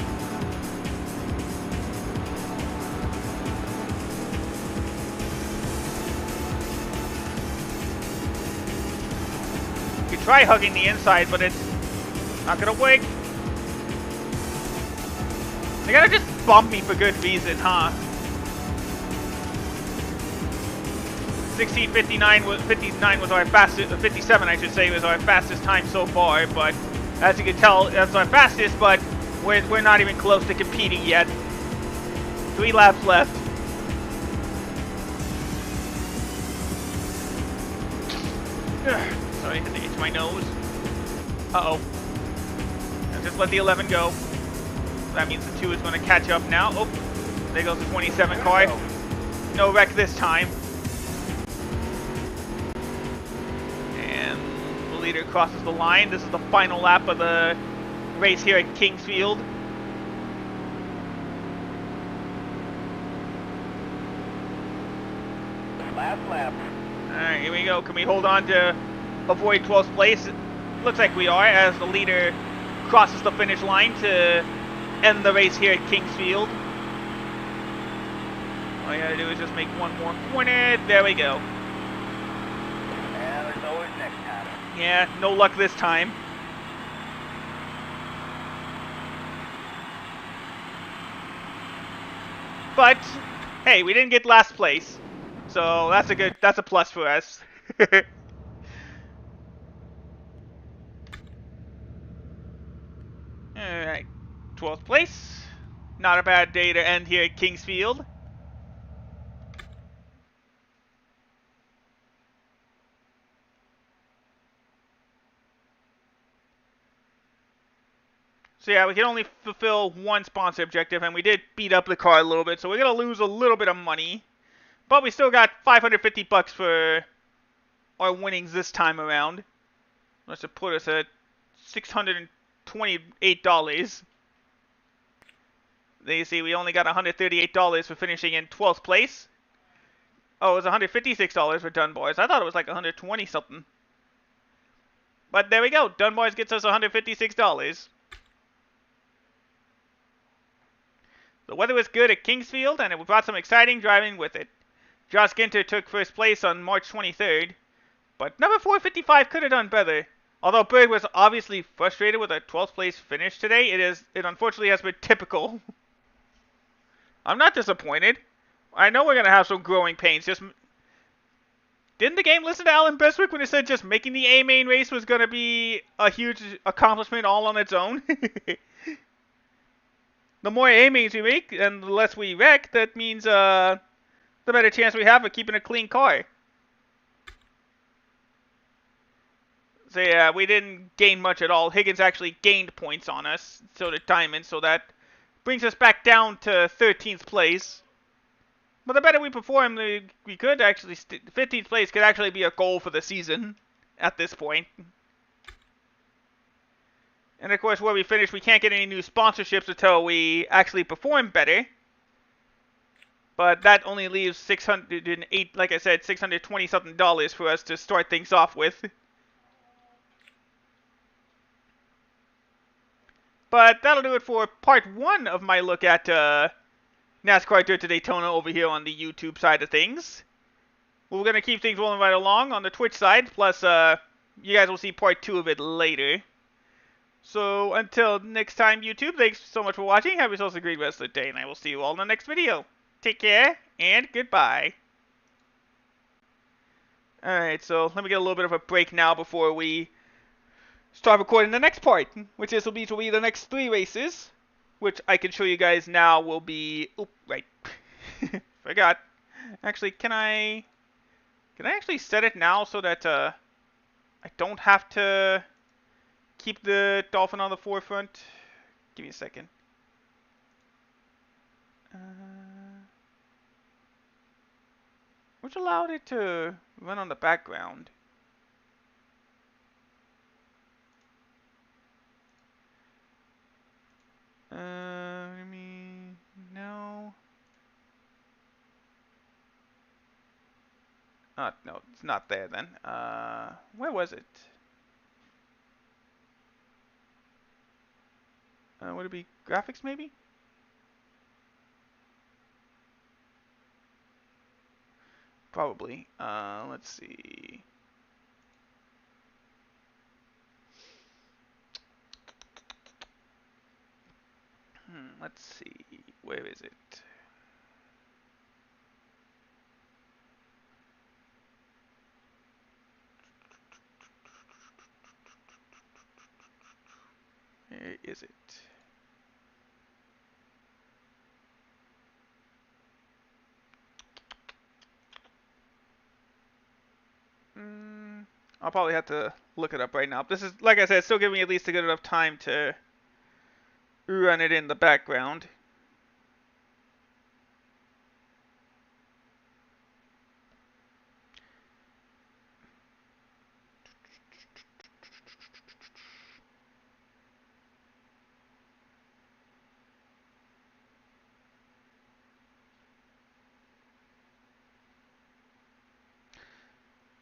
You could try hugging the inside, but it's not gonna work. They gotta just bump me for good reason, huh? 16:59 was 59 was our fastest. 57, I should say, was our fastest time so far. But as you can tell, that's our fastest. But we're not even close to competing yet. 3 laps left. Sorry, I had to itch my nose. Uh-oh. I'll just let the 11 go. That means the 2 is going to catch up now. Oh, there goes the 27 car. No wreck this time. And the leader crosses the line. This is the final lap of the race here at Kingsfield. Last lap. Alright, here we go. Can we hold on to avoid 12th place? It looks like we are, as the leader crosses the finish line to end the race here at Kingsfield. All you gotta do is just make one more corner. There we go. And there's always next time. Yeah, no luck this time. But hey, we didn't get last place, so that's a plus for us. Alright, 12th place. Not a bad day to end here at Kingsfield. So yeah, we can only fulfill one sponsor objective, and we did beat up the car a little bit, so we're going to lose a little bit of money. But we still got 550 bucks for our winnings this time around. Let's put us at $628. There you see, we only got $138 for finishing in 12th place. Oh, it was $156 for Dunbars. I thought it was like 120 something. But there we go. Dunbars gets us $156. The weather was good at Kingsfield, and it brought some exciting driving with it. Josh Ginter took first place on March 23rd, but number 455 could have done better. Although Bird was obviously frustrated with a 12th place finish today, it unfortunately has been typical. I'm not disappointed. I know we're gonna have some growing pains. Just didn't the game listen to Alan Bestwick when he said just making the A main race was gonna be a huge accomplishment all on its own? The more A mains we make and the less we wreck, that means the better chance we have of keeping a clean car. So yeah, we didn't gain much at all. Higgins actually gained points on us, so did Diamond, so that brings us back down to 13th place. But the better we perform, we could actually 15th place could actually be a goal for the season at this point. And of course, where we finish, we can't get any new sponsorships until we actually perform better. But that only leaves 608, like I said, $620 something for us to start things off with. But that'll do it for part 1 of my look at NASCAR Dirt to Daytona over here on the YouTube side of things. We're going to keep things rolling right along on the Twitch side, plus you guys will see part 2 of it later. So until next time, YouTube, thanks so much for watching. Have yourselves a great rest of the day, and I will see you all in the next video. Take care, and goodbye. Alright, so let me get a little bit of a break now before we start recording the next part, which will be the next 3 races, which I can show you guys now will be... Oop, right. Forgot. Actually, can I actually set it now so that I don't have to keep the Dolphin on the forefront? Give me a second. Which allowed it to run on the background. No. No, it's not there then. Where was it? Would it be graphics maybe? Probably. Let's see. Let's see. Where is it? Where is it? I'll probably have to look it up right now. This is, like I said, still giving me at least a good enough time to run it in the background.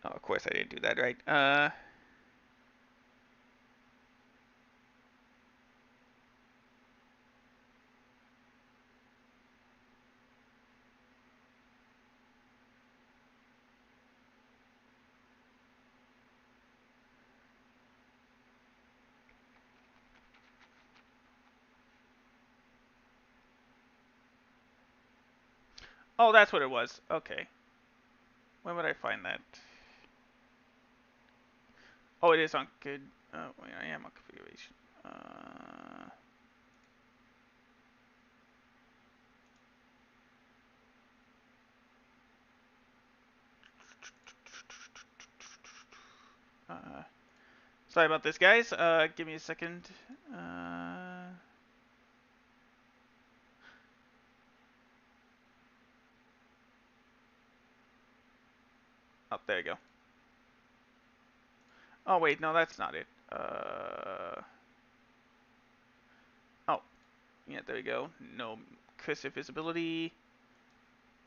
Oh, of course I didn't do that right. Oh, that's what it was. Okay. Where would I find that? Oh, it is on good. Oh, wait, I am on configuration. Sorry about this, guys. Give me a second. Oh, there you go. Oh, wait, no, that's not it. Oh, yeah, there we go. No cursive visibility.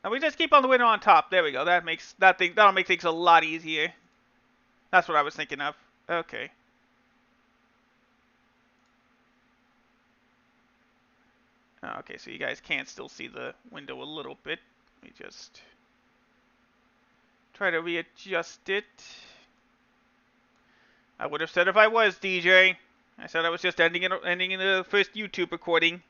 And we just keep on the winner on top. There we go. That'll make things a lot easier. That's what I was thinking of. Okay. Okay, so you guys can still see the window a little bit. Let me just try to readjust it. I would have said if I was, DJ. I said I was just ending in the first YouTube recording.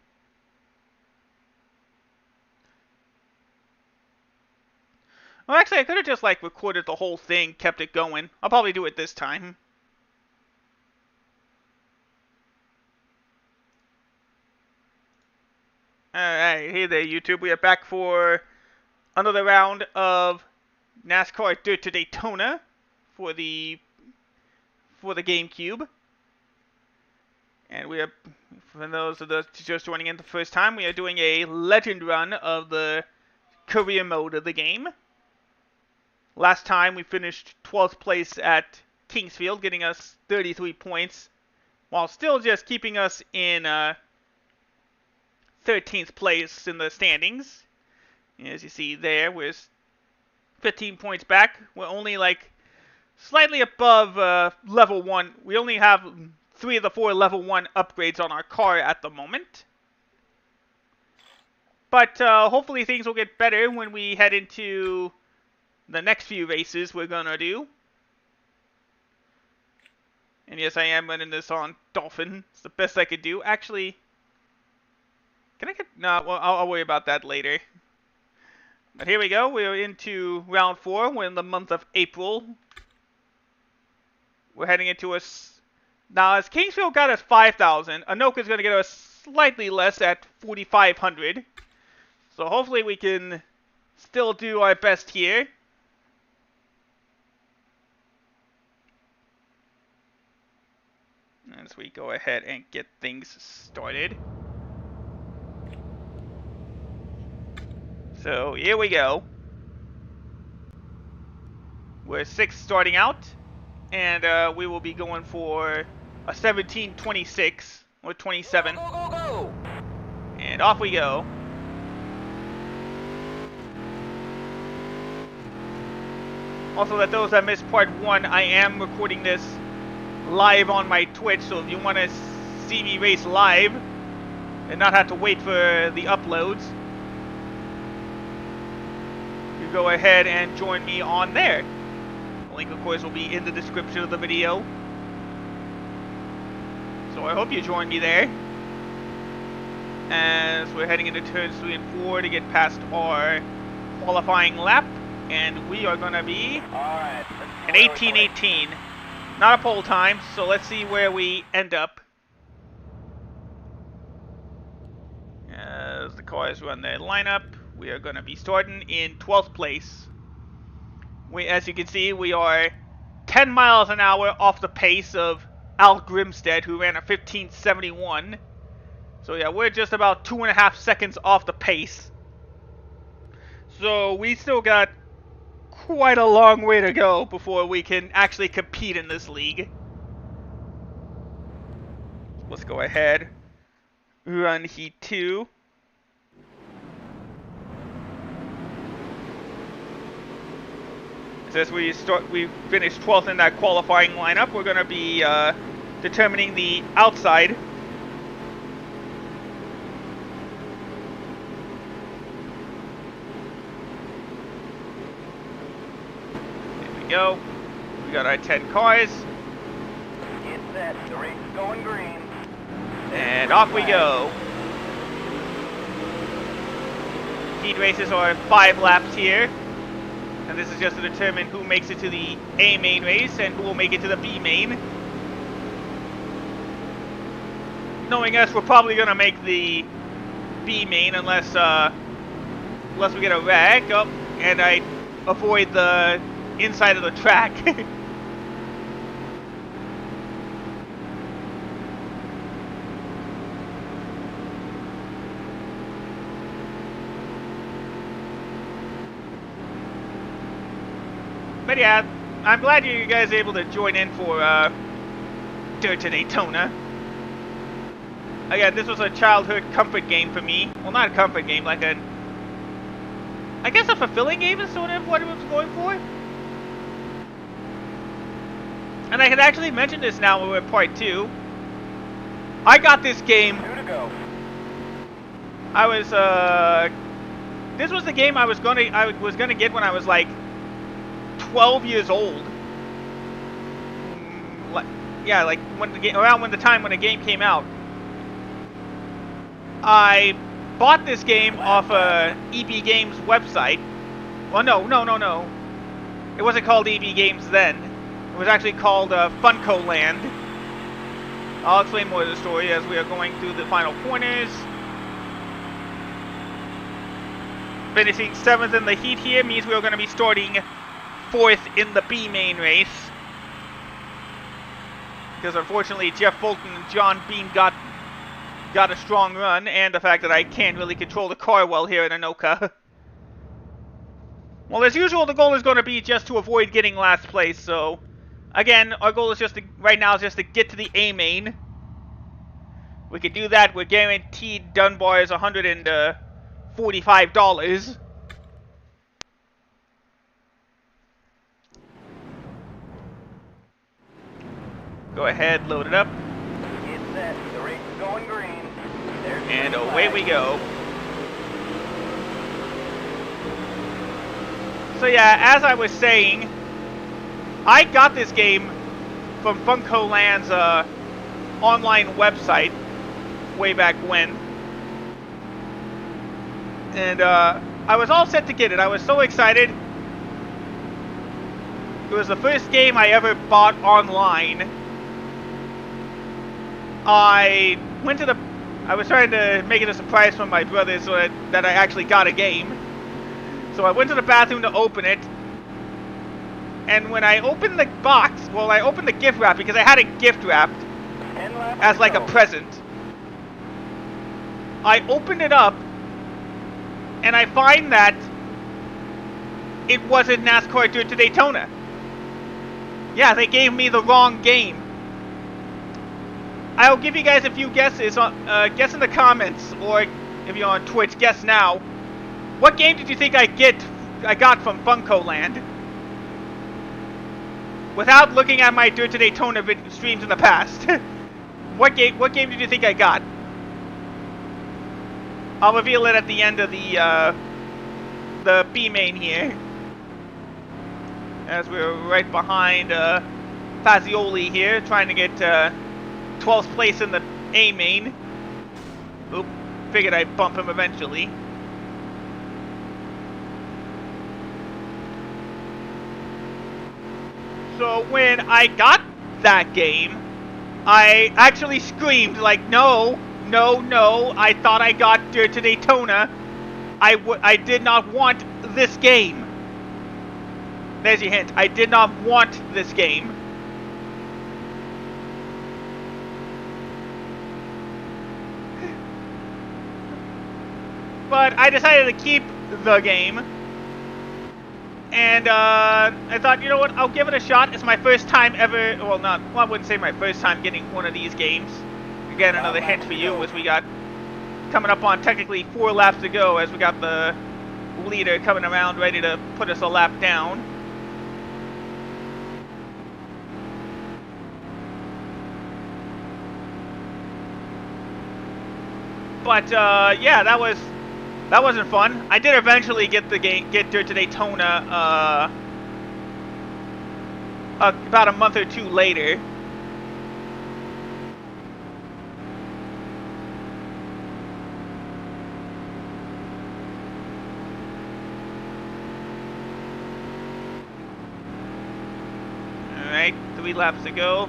Well, actually, I could have just, like, recorded the whole thing, kept it going. I'll probably do it this time. Alright, hey there, YouTube. We are back for another round of NASCAR Dirt to Daytona for the GameCube. And we are, for those of us just joining in the first time, we are doing a legend run of the career mode of the game. Last time we finished 12th place at Kingsfield, getting us 33 points, while still just keeping us in 13th place in the standings. As you see there, we're 15 points back. We're only like slightly above level 1. We only have 3 of the 4 level 1 upgrades on our car at the moment. But hopefully things will get better when we head into the next few races we're gonna do. And yes, I am running this on Dolphin. It's the best I could do. Actually, can I get... No, well, I'll worry about that later. But here we go. We're into round 4. We're in the month of April. We're heading into a... Now, as Kingsfield got us 5,000, Anoka's going to get us slightly less at 4,500. So hopefully we can still do our best here. As we go ahead and get things started. So here we go. We're 6th starting out, and we will be going for a 17:26 or 27. Go, go, go! And off we go. Also, that those that missed part 1, I am recording this live on my Twitch, so if you want to see me race live and not have to wait for the uploads, you go ahead and join me on there. The link, of course, will be in the description of the video. So I hope you join me there. As we're heading into turns 3 and 4 to get past our qualifying lap, and we are going to be an 18:18. Not a pole time, so let's see where we end up. As the cars run their lineup, we are going to be starting in 12th place. As you can see, we are 10 miles an hour off the pace of Al Grimstead, who ran a 15:71. So yeah, we're just about 2.5 seconds off the pace. So we still got quite a long way to go before we can actually compete in this league. Let's go ahead, run Heat 2. As we finished 12th in that qualifying lineup, we're going to be determining the outside. Go. We got our 10 cars. Get set. The race is going green. And off we go. Heat races are 5 laps here. And this is just to determine who makes it to the A main race and who will make it to the B main. Knowing us, we're probably going to make the B main unless we get a wreck. Oh, and I avoid the inside of the track. But yeah, I'm glad you guys are able to join in for Dirt to Daytona. Again, this was a childhood comfort game for me. Well, not a comfort game, like I guess a fulfilling game is sort of what it was going for. And I can actually mention this now when we're in part 2. I got this game. 2 to go. I was this was the game I was gonna get when I was like 12 years old. yeah, like when the around when the time when the game came out. I bought this game off a EB Games website. Well, no. It wasn't called EB Games then. It was actually called Funko Land. I'll explain more of the story as we are going through the final corners. Finishing 7th in the heat here means we're going to be starting 4th in the B main race. Because unfortunately Jeff Fulton and John Bean got a strong run, and the fact that I can't really control the car well here in Anoka. Well, as usual, the goal is going to be just to avoid getting last place, so again, our goal is just to, right now, is just to get to the A main. We can do that. We're guaranteed Dunbar is $145. Go ahead, load it up. Get set. The race is going green. There's the And green away flag. we go. So yeah, as I was saying, I got this game from Funko Land's online website way back when. And I was all set to get it. I was so excited. It was the first game I ever bought online. I was trying to make it a surprise for my brother so that I actually got a game. So I went to the bathroom to open it. And when I opened the box, well, I opened the gift wrap because I had it gift wrapped 10 laps as to like a go. present. I opened it up and I find that it wasn't NASCAR Dirt to Daytona. Yeah, they gave me the wrong game. I'll give you guys a few guesses. Guess in the comments, or if you're on Twitch, guess now. What game did you think I got from Funko Land? Without looking at my Dirt to Daytona streams in the past. What game did you think I got? I'll reveal it at the end of the B main here. As we're right behind Fazioli here, trying to get 12th place in the A main. Oop, figured I'd bump him eventually. So when I got that game, I actually screamed like, no, I thought I got Dirt to Daytona. I did not want this game. There's your hint. I did not want this game. But I decided to keep the game. And I thought, you know what, I'll give it a shot. It's my first time ever, well, I wouldn't say my first time getting one of these games. Again, another hint for you as we got coming up on technically 4 laps to go as we got the leader coming around ready to put us a lap down. But yeah, that wasn't fun. I did eventually get Dirt to Daytona about a month or 2 later. Alright, 3 laps to go.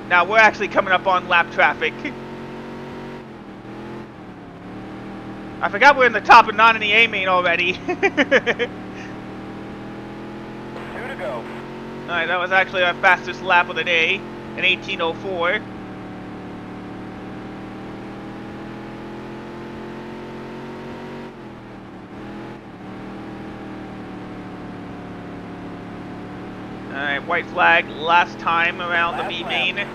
Now we're actually coming up on lap traffic. I forgot we're in the top and not in the A main already. 2 to go. Alright, that was actually our fastest lap of the day, in 18:04. Alright, white flag last time around the B main.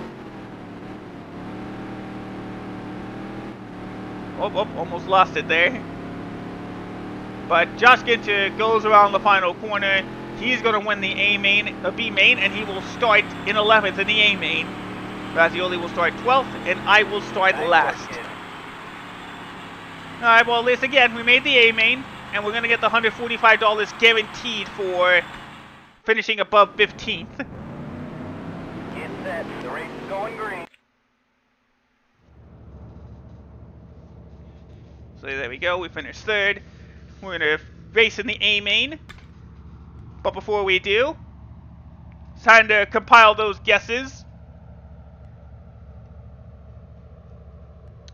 Oh, almost lost it there. But Josh Ginter goes around the final corner. He's going to win the B main, and he will start in 11th in the A main. Fazioli will start 12th, and I will start last. Alright, well, this again, we made the A main, and we're going to get the $145 guaranteed for finishing above 15th. set. The race is going green. So there we go. We finished third. We're gonna race in the A main. But before we do, it's time to compile those guesses.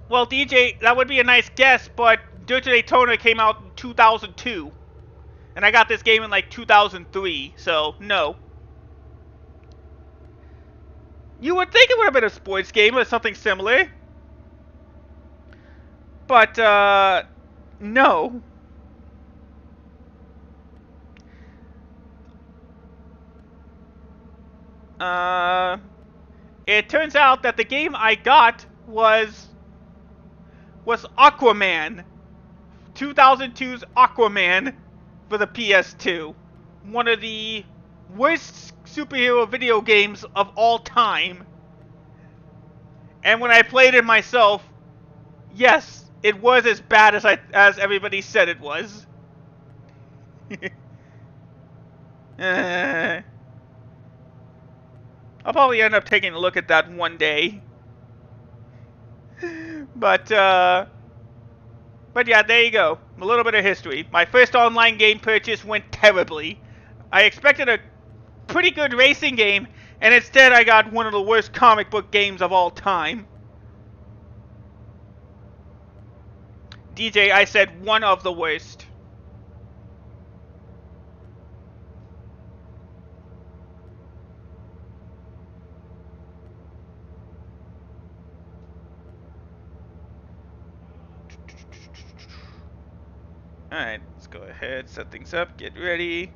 Well, DJ, that would be a nice guess, but Dirt to Daytona came out in 2002. And I got this game in like 2003, so no. You would think it would have been a sports game or something similar. But, no. It turns out that the game I got was Aquaman. 2002's Aquaman for the PS2. One of the worst superhero video games of all time. And when I played it myself, yes, it was as bad as everybody said it was. I'll probably end up taking a look at that one day. But yeah, there you go. A little bit of history. My first online game purchase went terribly. I expected a pretty good racing game, and instead I got one of the worst comic book games of all time. DJ, I said one of the worst. Alright, let's go ahead, set things up, get ready.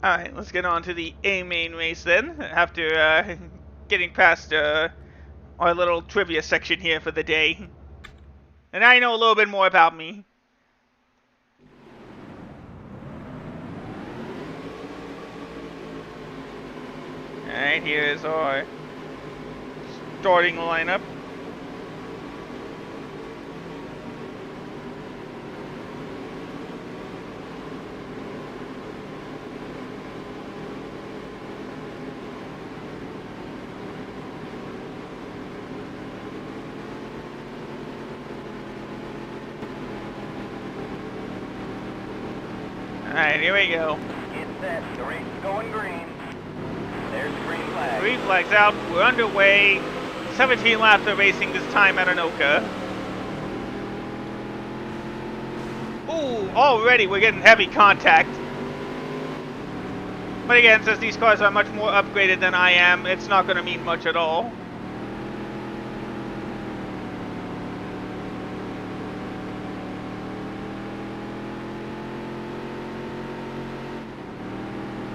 Alright, let's get on to the A main race then, after getting past our little trivia section here for the day. And now you know a little bit more about me. Alright, here's our starting lineup. Alright, here we go. Get set. The race is going green. There's the green flag. Green flag's out. We're underway. 17 laps of racing this time at Anoka. Ooh, already we're getting heavy contact. But again, since these cars are much more upgraded than I am, it's not going to mean much at all.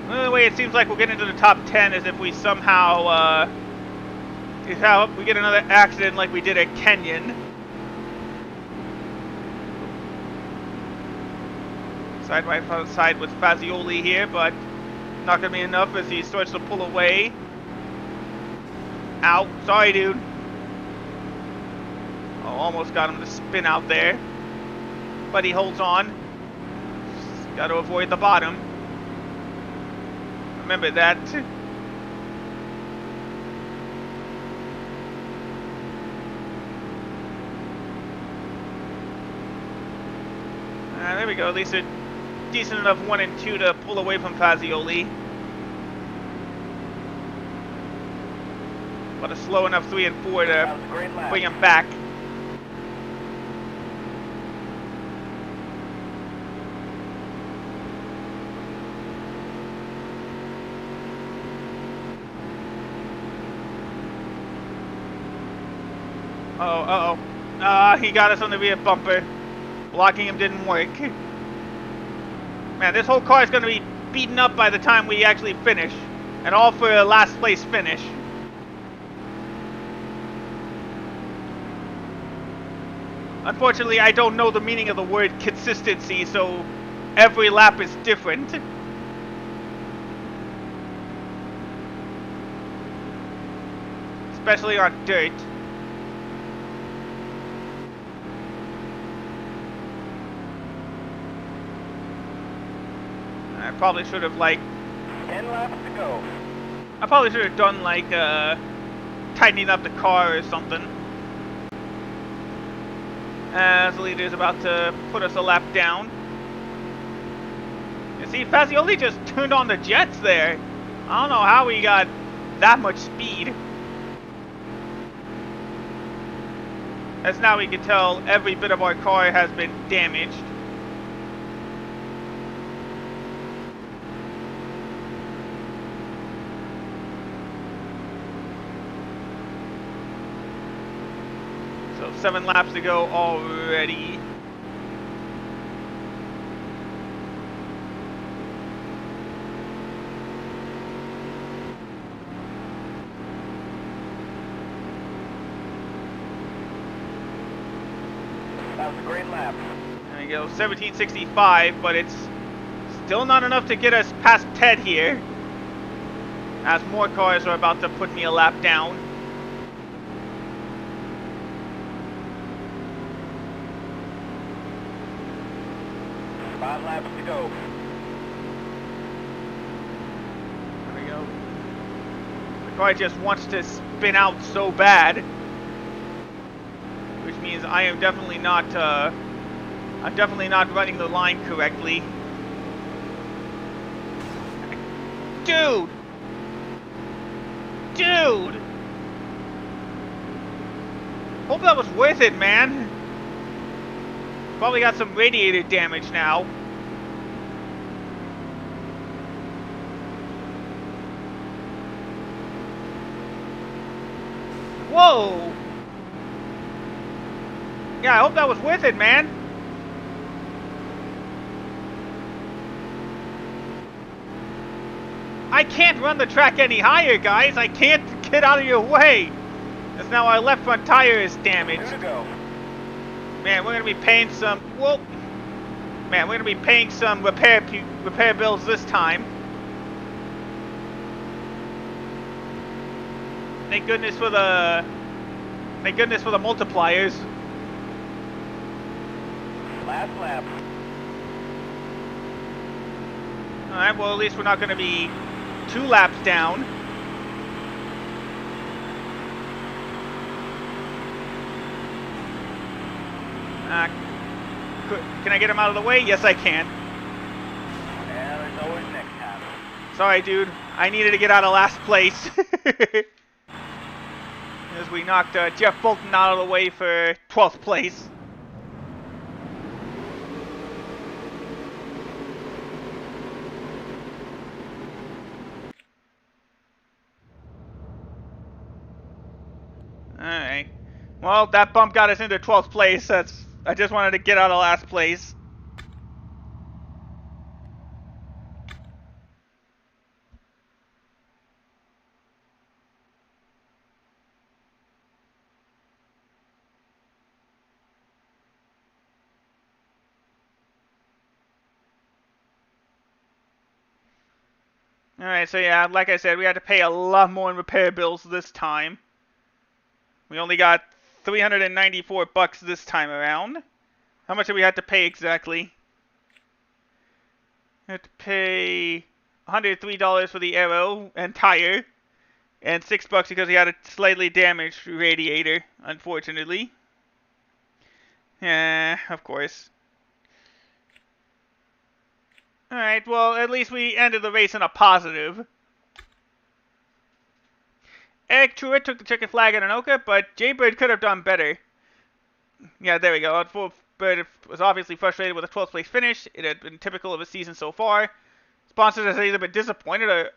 The way it seems like we'll get into the top 10 is if we somehow, we get another accident like we did at Kenyon. Side by side with Fazioli here, but not going to be enough as he starts to pull away. Ow. Sorry, dude. Oh, almost got him to spin out there. But he holds on. Got to avoid the bottom. Remember that. There we go. At least a decent enough 1 and 2 to pull away from Fazioli. But a slow enough 3 and 4 to bring him back. He got us on the rear bumper. Blocking him didn't work. Man, this whole car is going to be beaten up by the time we actually finish. And all for a last place finish. Unfortunately, I don't know the meaning of the word consistency, so every lap is different. Especially on dirt. I probably should have, like... 10 laps to go. I probably should have done, like, tightening up the car or something. As the leader is about to put us a lap down. You see, Fazioli just turned on the jets there. I don't know how he got that much speed. As now we can tell every bit of our car has been damaged. So 7 laps to go already. That was a great lap. There we go, 1765, but it's still not enough to get us past Ted here. As more cars are about to put me a lap down. Five laps to go. There we go. The car just wants to spin out so bad. Which means I am definitely not, I'm definitely not running the line correctly. Dude! Dude! Hope that was worth it, man. Probably got some radiator damage now. Whoa! Yeah, I hope that was worth it, man. I can't run the track any higher, guys. I can't get out of your way. Because now our left front tire is damaged. 2 to go. Man, we're gonna be paying some. Whoa! Man, we're gonna be paying some repair bills this time. Thank goodness for the multipliers. Last lap. All right. Well, at least we're not gonna be 2 laps down. Can I get him out of the way? Yes, I can. Yeah, there's always next time. Sorry, dude. I needed to get out of last place. As we knocked Jeff Bolton out of the way for 12th place. Alright. Well, that bump got us into 12th place. I just wanted to get out of last place. Alright, so yeah, like I said, we had to pay a lot more in repair bills this time. We only got $394 this time around. How much did we have to pay exactly? We had to pay $103 for the aero and tire, and $6 because we had a slightly damaged radiator, unfortunately. Yeah, of course. Alright, well, at least we ended the race in a positive. Eric Truitt took the chicken flag at Anoka, but Jaybird could have done better. Yeah, there we go. Bird was obviously frustrated with a 12th place finish. It had been typical of his season so far. Sponsors have either been disappointed or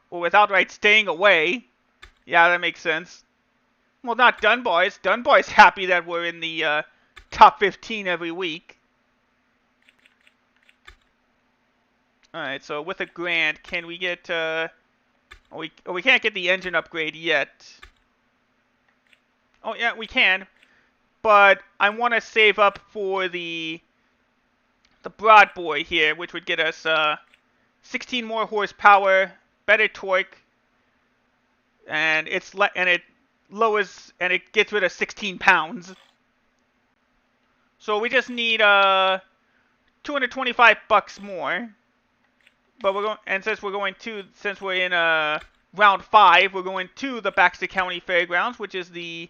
with outright staying away. Yeah, that makes sense. Well, not Dunbar's. Dunbar's happy that we're in the top 15 every week. Alright, so with a grant, can we get... we can't get the engine upgrade yet. Oh, yeah, we can. But I want to save up for the broad boy here, which would get us 16 more horsepower, better torque, and it lowers and it gets rid of 16 pounds. So we just need $225 more. but we're going, and since we're in round 5, we're going to the Baxter County Fairgrounds, which is the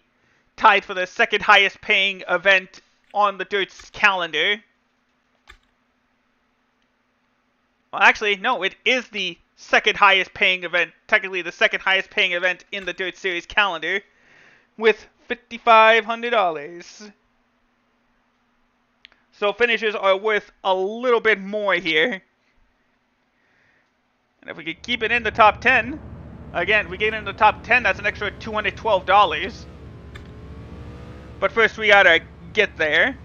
tied for the second highest paying event on the Dirt's calendar. Well, actually, no, it is the second highest paying event, technically the second highest paying event in the Dirt Series calendar, with $5,500. So finishers are worth a little bit more here. And if we could keep it in the top 10, again, if we get in the top 10, that's an extra $212. But first we gotta get there.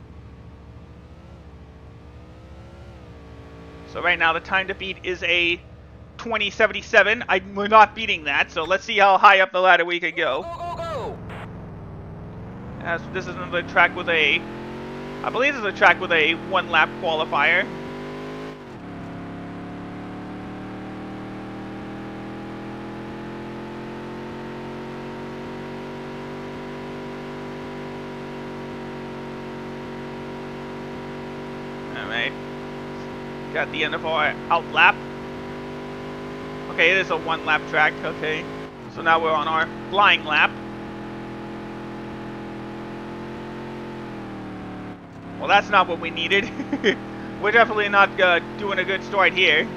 So right now the time to beat is a 2077. We're not beating that, so let's see how high up the ladder we can go. As this is another track with a, I believe this is a track with a 1-lap qualifier. Alright. Got the end of our out lap. Okay, it is a 1-lap track, okay. So now we're on our flying lap. Well, that's not what we needed. We're definitely not doing a good start here.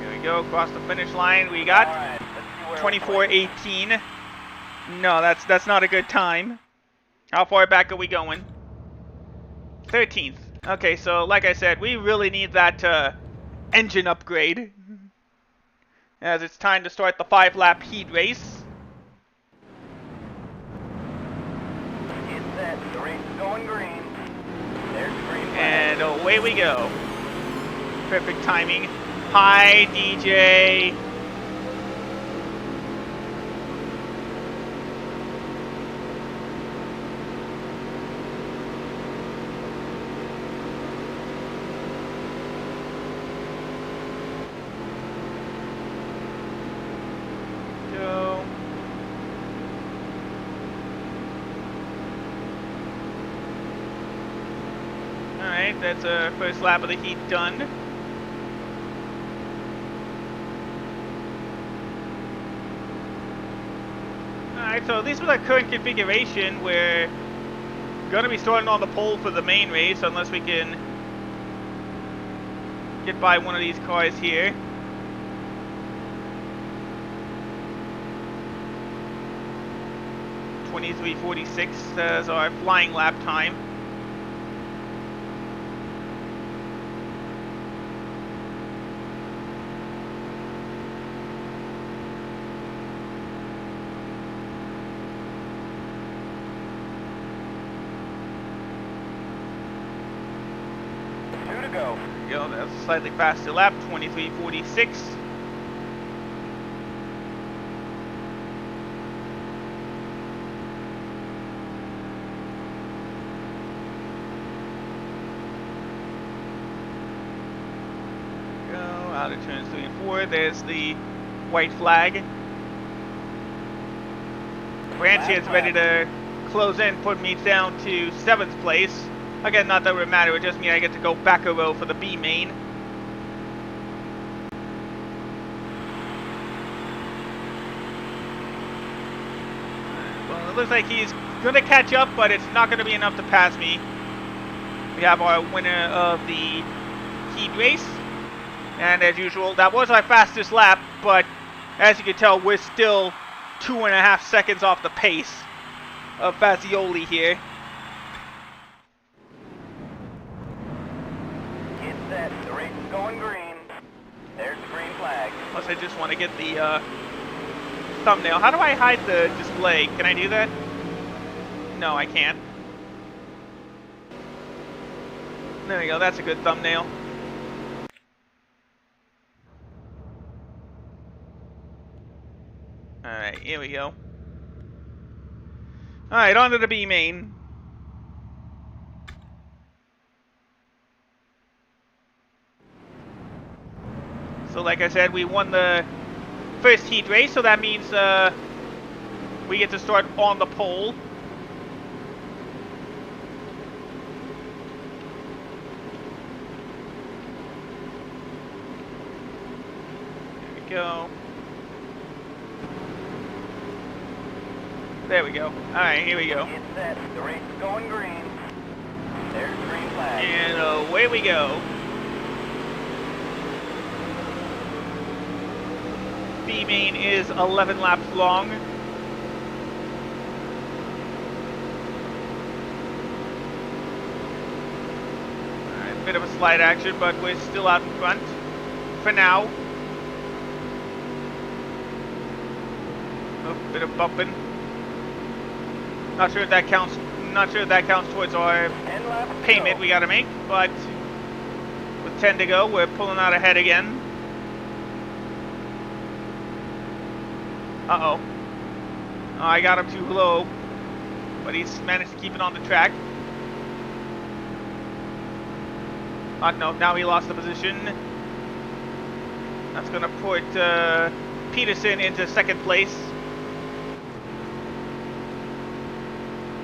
There we go, across the finish line. We got 24:18. No, that's not a good time. How far back are we going? 13th. Okay, so like I said, we really need that engine upgrade. As it's time to start the 5-lap heat race. Get set. The race is going green. There's the green flag. And away we go. Perfect timing. Hi, DJ. That's our first lap of the heat done. Alright, so at least with our current configuration, we're going to be starting on the pole for the main race, unless we can get by one of these cars here. .23:46 as our flying lap time. Go. That's a slightly faster lap, 23:46. Go out of turns 3 and 4. There's the white flag. Rancian's ready to close in, put me down to 7th place. Again, not that it would matter, it just means I get to go back a row for the B main. Well, it looks like he's going to catch up, but it's not going to be enough to pass me. We have our winner of the heat race. And as usual, that was our fastest lap, but as you can tell, we're still 2.5 seconds off the pace of Fazioli here. Set. The race is going green. There's the green flag. Plus, I just want to get the thumbnail. How do I hide the display? Can I do that? No, I can't. There we go. That's a good thumbnail. Alright, here we go. Alright, on to the B main. So like I said, we won the first heat race, so that means we get to start on the pole. go. There we go. Alright, here we go. Get set. The race is going green. There's green flag. And away we go. B main is 11 laps long. Alright, bit of a slide action, but we're still out in front for now. A bit of bumping. Not sure if that counts. Not sure if that counts towards our 10 laps to payment go. we gotta make, but with 10 to go, we're pulling out ahead again. Uh-oh. Oh, I got him too low, but he's managed to keep it on the track. No, now he lost the position. That's gonna put Peterson into second place.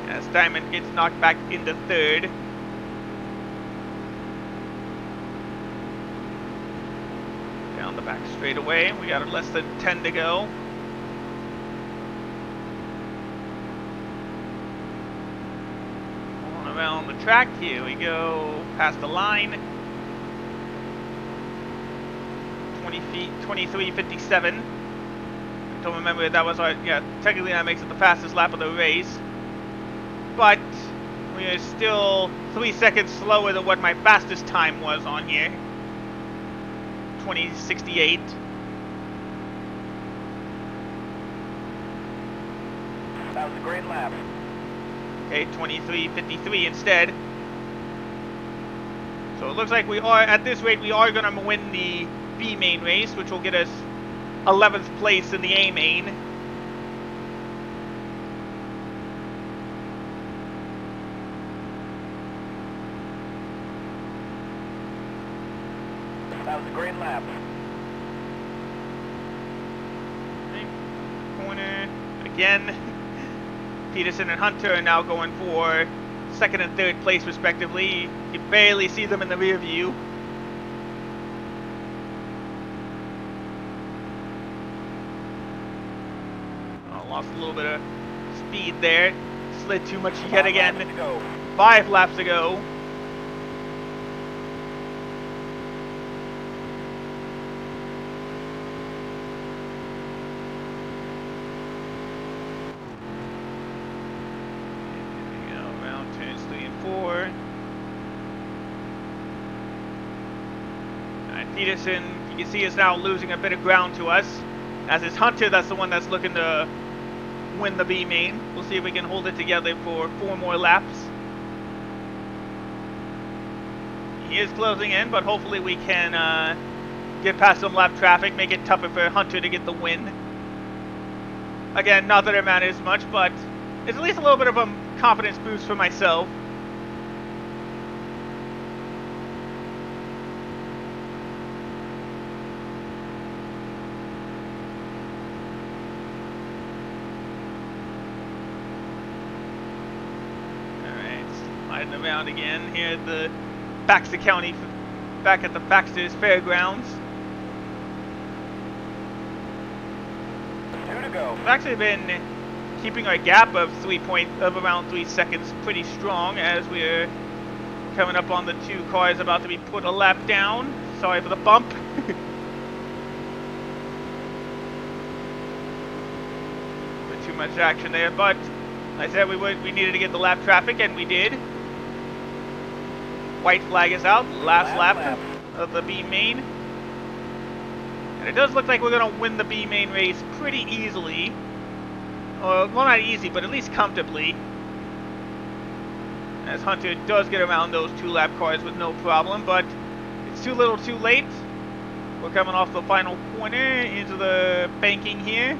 As Diamond gets knocked back into third. Down the back straightaway. We got less than 10 to go. Going around the track. Here we go. Past the line. 20 feet, 23:57. I don't remember if that was our, yeah, technically that makes it the fastest lap of the race. But we are still 3 seconds slower than what my fastest time was on here. 20:68. That was a great lap. Okay, 23:53 instead. So it looks like we are, at this rate, we are going to win the B main race, which will get us 11th place in the A main. That was a great lap. Corner again. Peterson and Hunter are now going for second and third place respectively. You can barely see them in the rear view. Oh, lost a little bit of speed there. Slid too much yet again. 5 laps to go. 5 laps to go. Peterson, you can see, is now losing a bit of ground to us. As is Hunter, that's the one that's looking to win the B main. We'll see if we can hold it together for 4 more laps. He is closing in, but hopefully we can get past some lap traffic, make it tougher for Hunter to get the win. Again, not that it matters much, but it's at least a little bit of a confidence boost for myself. Around again here at the Baxter County, back at the Baxter's Fairgrounds. 2 to go. We've actually been keeping our gap of around 3 seconds pretty strong as we're coming up on the 2 cars about to be put a lap down. Sorry for the bump. Bit too much action there, but I said we needed to get the lap traffic, and we did. White flag is out, last lap of the B main. And it does look like we're going to win the B main race pretty easily. Well, not easy, but at least comfortably. As Hunter does get around those 2 lap cars with no problem, but it's too little too late. We're coming off the final corner into the banking here.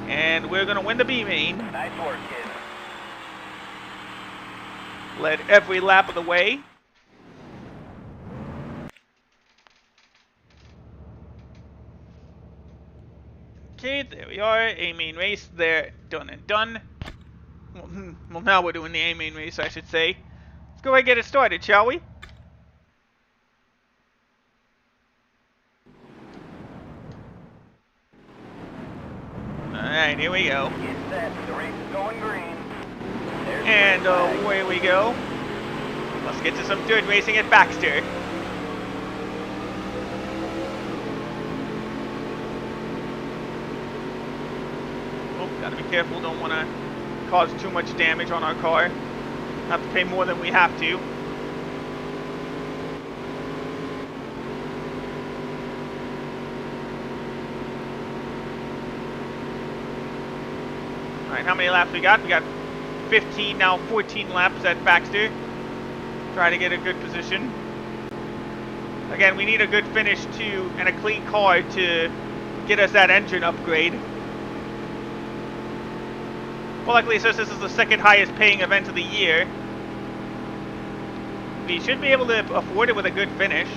And we're going to win the B main. Nice work, kid. Led every lap of the way. Okay, there we are. A main race there, done and done. Well, now we're doing the A main race, I should say. Let's go ahead and get it started, shall we? Alright, here we go. Get set. The race is going green. There's the And green flag. away we go. Let's get to some dirt racing at Baxter. Oh, gotta be careful. Don't want to cause too much damage on our car. Have to pay more than we have to. Alright, how many laps we got? We got 15, now 14 laps at Baxter. Try to get a good position. Again, we need a good finish too, and a clean car to get us that engine upgrade. Well, luckily, since this is the second highest paying event of the year, we should be able to afford it with a good finish.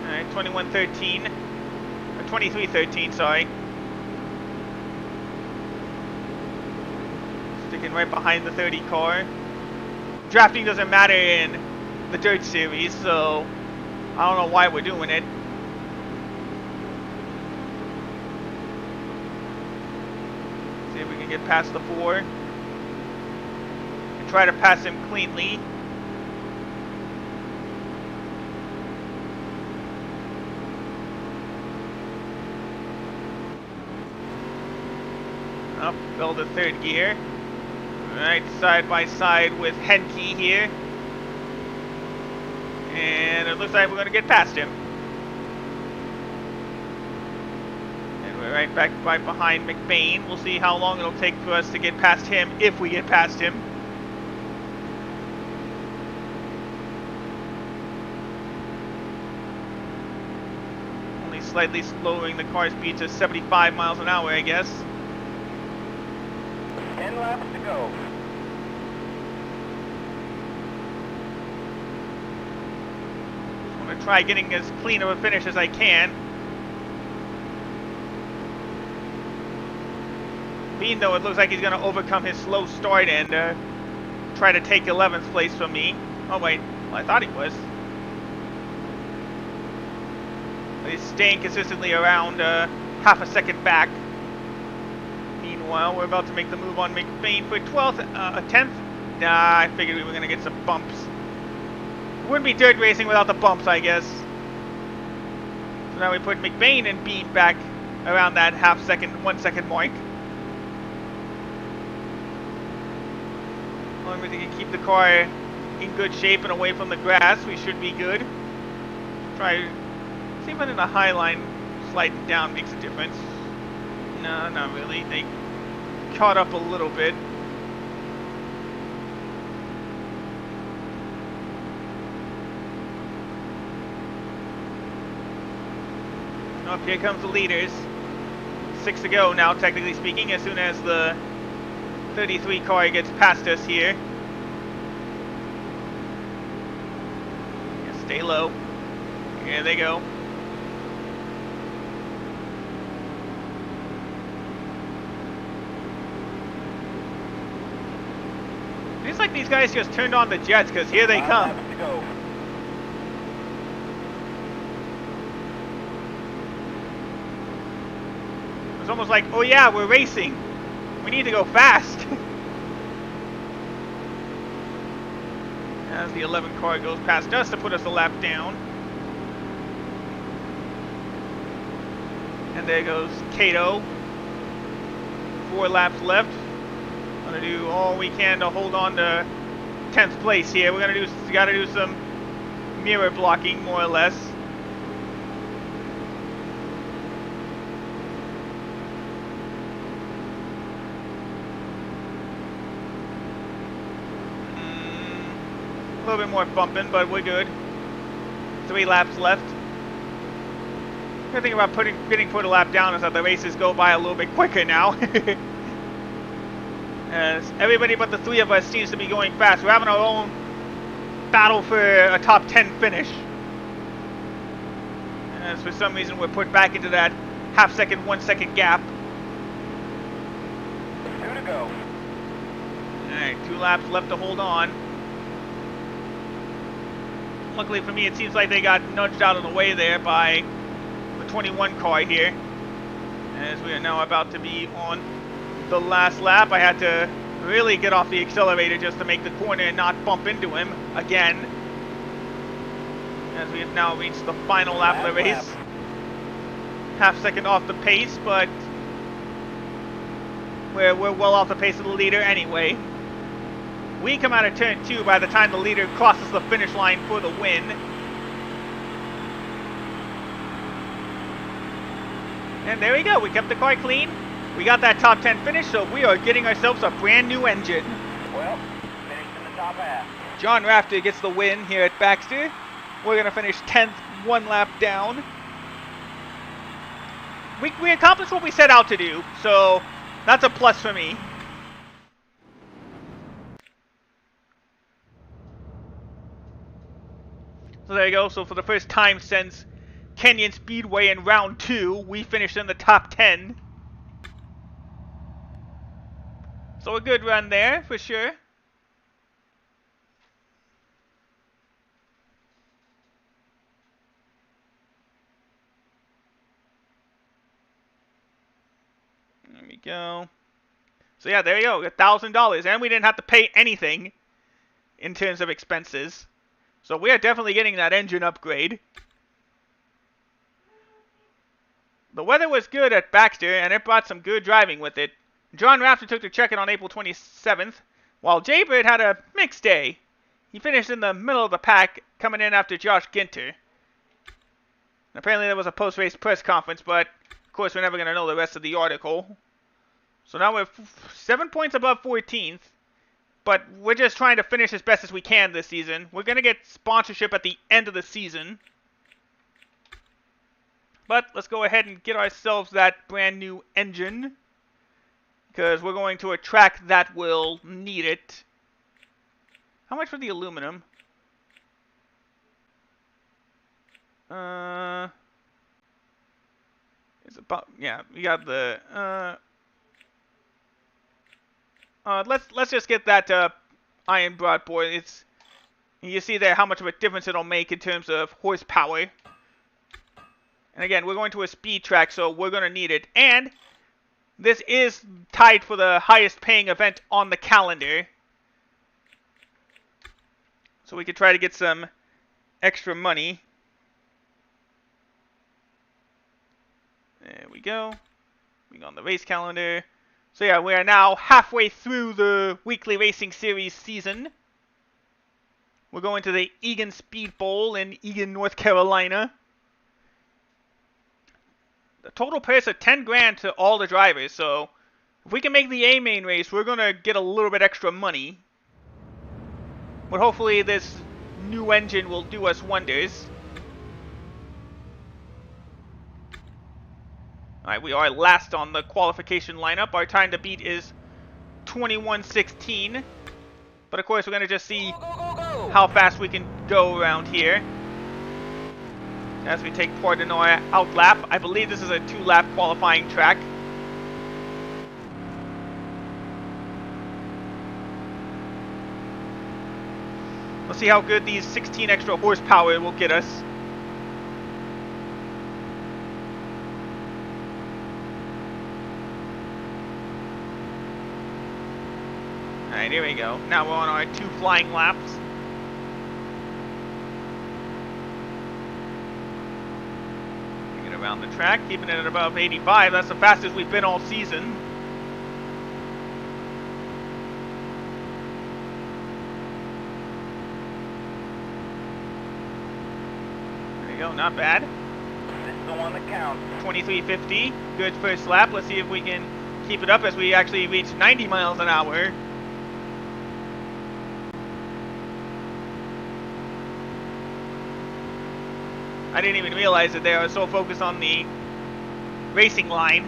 Alright, 21-13. Or 23-13, sorry. Sticking right behind the 30 car. Drafting doesn't matter in the Dirt Series, so I don't know why we're doing it. See if we can get past the 4. And try to pass him cleanly. Up, build a third gear. Alright, side by side with Henke here. And it looks like we're going to get past him. And we're right back right behind McBain. We'll see how long it'll take for us to get past him, if we get past him. Only slightly slowing the car speed to 75 miles an hour, I guess. 10 laps to go. I'm going to try getting as clean of a finish as I can. Bean, though, it looks like he's going to overcome his slow start and try to take 11th place from me. Oh, wait. Well, I thought he was. But he's staying consistently around half a second back. Meanwhile, we're about to make the move on McBain for 12th, 10th. Nah, I figured we were going to get some bumps. Wouldn't be dirt racing without the bumps, I guess. So now we put McBain and Bean back around that half second, 1 second mark. As long as we can keep the car in good shape and away from the grass, we should be good. Try, see if in the high line sliding down makes a difference. No, not really. They caught up a little bit. Oh, here comes the leaders. 6 to go now, technically speaking, as soon as the 33 car gets past us here. Yeah, stay low. Here they go. Seems like these guys just turned on the jets, because here they 5 come. laps to go. It's almost like, oh yeah, we're racing. We need to go fast. As the 11 car goes past us to put us a lap down. And there goes Cato. 4 laps left. Gonna do all we can to hold on to 10th place here. Gotta do some mirror blocking, more or less. A little bit more bumping, but we're good. 3 laps left. The thing about getting put a lap down is that the races go by a little bit quicker now. As everybody but the 3 of us seems to be going fast. We're having our own battle for a top 10 finish. As for some reason we're put back into that half second, 1 second gap. 2 to go. Alright, 2 laps left to hold on. luckily for me, it seems like they got nudged out of the way there by the 21 car here. As we are now about to be on the last lap, I had to really get off the accelerator just to make the corner and not bump into him again. As we have now reached the final lap of the race. Half second off the pace, but we're well off the pace of the leader anyway. We come out of turn 2 by the time the leader crosses the finish line for the win. And there we go, we kept the car clean. We got that top 10 finish, so we are getting ourselves a brand new engine. Well, finished in the top half. John Rafter gets the win here at Baxter. We're going to finish 10th, one lap down. We accomplished what we set out to do, so that's a plus for me. So there you go. So for the first time since Canyon Speedway in round 2, we finished in the top 10. So a good run there, for sure. There we go. So yeah, there you go, $1,000. And we didn't have to pay anything in terms of expenses. So we are definitely getting that engine upgrade. The weather was good at Baxter, and it brought some good driving with it. John Rafter took to check it on April 27th, while Jaybird had a mixed day. He finished in the middle of the pack, coming in after Josh Ginter. And apparently there was a post-race press conference, but of course we're never going to know the rest of the article. So now we're 7 points above 14th, but we're just trying to finish as best as we can this season. We're going to get sponsorship at the end of the season. But let's go ahead and get ourselves that brand new engine, because we're going to a track that will need it. How much for the aluminum? It's about, yeah, we got the let's just get that iron broadboard. It's, you see there how much of a difference it'll make in terms of horsepower. And again, we're going to a speed track, so we're going to need it. And this is tied for the highest paying event on the calendar. So we could try to get some extra money. There we go. We go on the race calendar. So yeah, we are now halfway through the weekly racing series season. We're going to the Egan Speed Bowl in Egan, North Carolina. The total purse of 10 grand to all the drivers, so if we can make the A main race, we're going to get a little bit extra money. But hopefully this new engine will do us wonders. Alright, we are last on the qualification lineup. Our time to beat is 21:16. But of course, we're going to just see how fast we can go around here as we take part in our outlap. I believe this is a 2-lap qualifying track. Let's see how good these 16 extra horsepower will get us. Alright, here we go. Now we're on our 2 flying laps. Bring it around the track, keeping it at above 85. That's the fastest we've been all season. There we go, not bad. This is the one that counts. 23:50, good first lap. Let's see if we can keep it up as we actually reach 90 miles an hour. I didn't even realize that they are so focused on the racing line.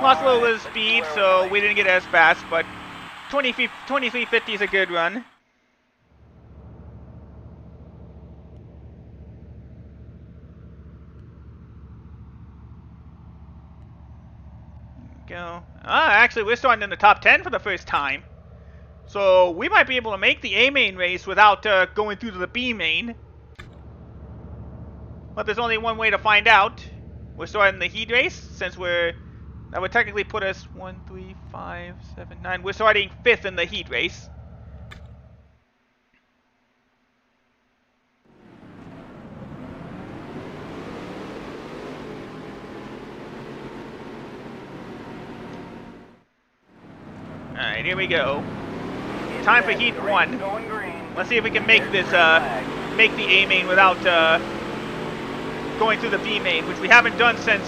Lost a little bit of speed, so we didn't get as fast, but 23:50 is a good run. Go. Ah, actually, we're starting in the top 10 for the first time. So we might be able to make the A main race without going through to the B main. But there's only one way to find out. We're starting the heat race since that would technically put us 1, 3, 5, 7, 9. We're starting 5th in the heat race. Alright, here we go. Time for heat 1. Let's see if we can make this, make the A main without going through the B main, which we haven't done since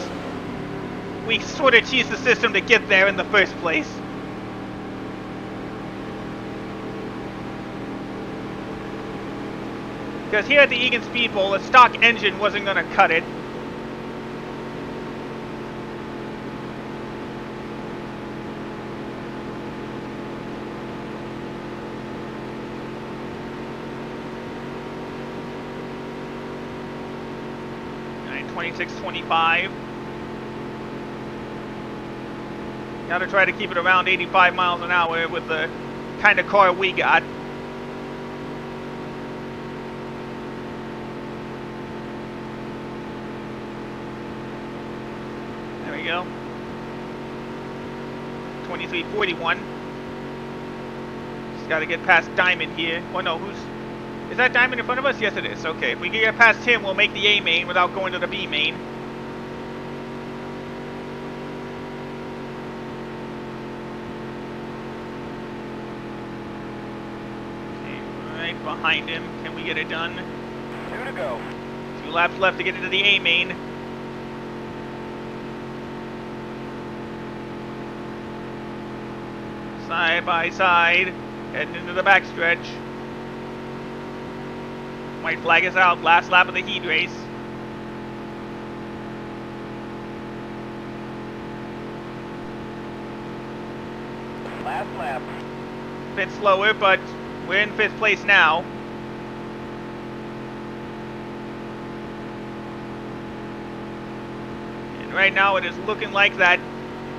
we sort of cheesed the system to get there in the first place. Because here at the Egan Speed Bowl, a stock engine wasn't going to cut it. Alright, 26.25. Gotta try to keep it around 85 miles an hour with the kind of car we got. There we go. 23.41. Just gotta get past Diamond here. Oh no, is that Diamond in front of us? Yes it is. Okay, if we can get past him, we'll make the A main without going to the B main. Behind him. Can we get it done? 2 to go. 2 laps left to get into the A main. Side by side, heading into the backstretch. White flag is out. Last lap of the heat race. Last lap. Bit slower, but we're in 5th place now. And right now it is looking like that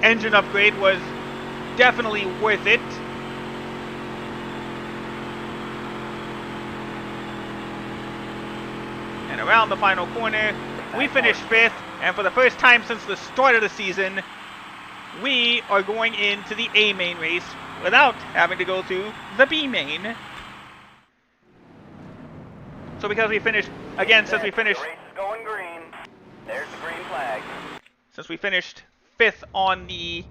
engine upgrade was definitely worth it. And around the final corner, we finished 5th. And for the first time since the start of the season, we are going into the A main race without having to go through the B main. So because we finished, again, since we finished... The race is going green. There's the green flag. Since we finished 5th on the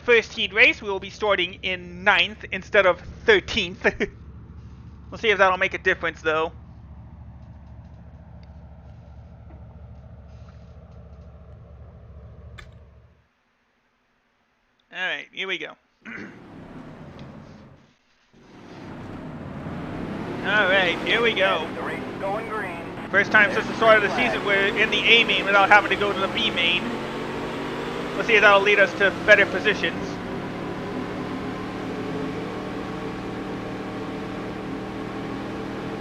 first heat race, we will be starting in 9th instead of 13th. We'll see if that'll make a difference, though. Alright, here we go. Alright, here we go. The race is going green. First time since the start of the season we're in the A main without having to go to the B main. Let's see if that'll lead us to better positions.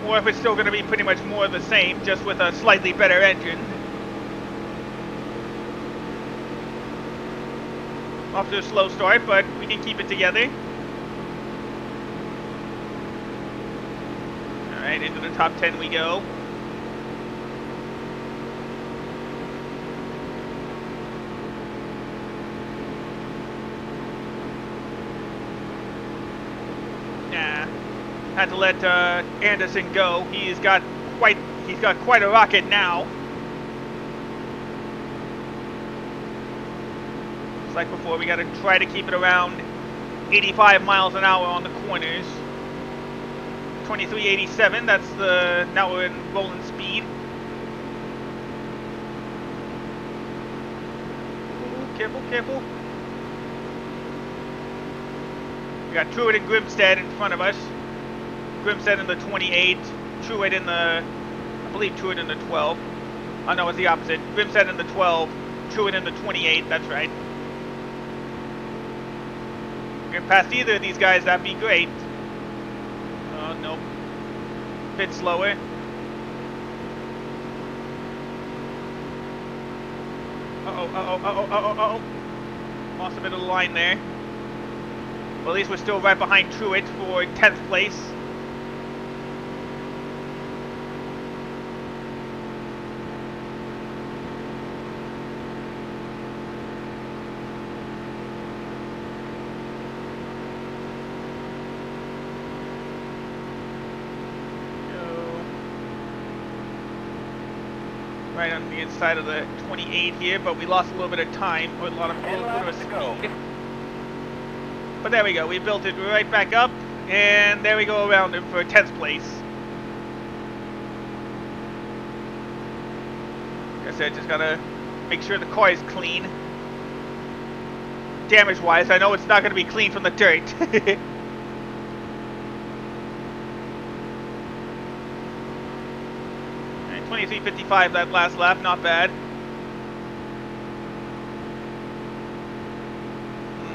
Or if it's still going to be pretty much more of the same, just with a slightly better engine. Off to a slow start, but we can keep it together. Alright, into the top 10 we go. Nah, had to let Anderson go. He's got quite a rocket now. Just like before, we got to try to keep it around 85 miles an hour on the corners. 23.87. That's the now we're in rolling speed. Ooh, careful, careful. We got Truett and Grimstead in front of us. Grimstead in the 28. Truett in the, I believe Truett in the 12. Oh no, it's the opposite. Grimstead in the 12. Truett in the 28. That's right. Get past either of these guys, that'd be great. Oh, nope. Bit slower. Uh-oh, uh-oh, uh-oh, uh-oh, uh-oh. Lost a bit of the line there. Well, at least we're still right behind Truett for 10th place. Right on the inside of the 28 here, but we lost a little bit of time, or a little bit of speed. But there we go, we built it right back up, and there we go around him for 10th place. Like I said, just gotta make sure the car is clean. Damage-wise, I know it's not gonna be clean from the dirt. 23.55 that last lap, not bad.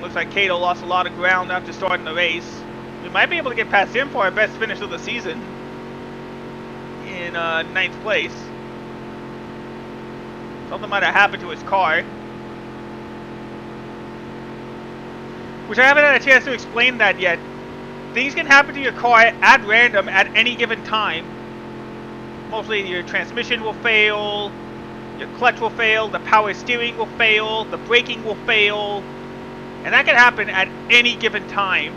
Looks like Cato lost a lot of ground after starting the race. We might be able to get past him for our best finish of the season in 9th place. Something might have happened to his car, which I haven't had a chance to explain that yet. Things can happen to your car at random at any given time. Mostly your transmission will fail, your clutch will fail, the power steering will fail, the braking will fail, and that can happen at any given time.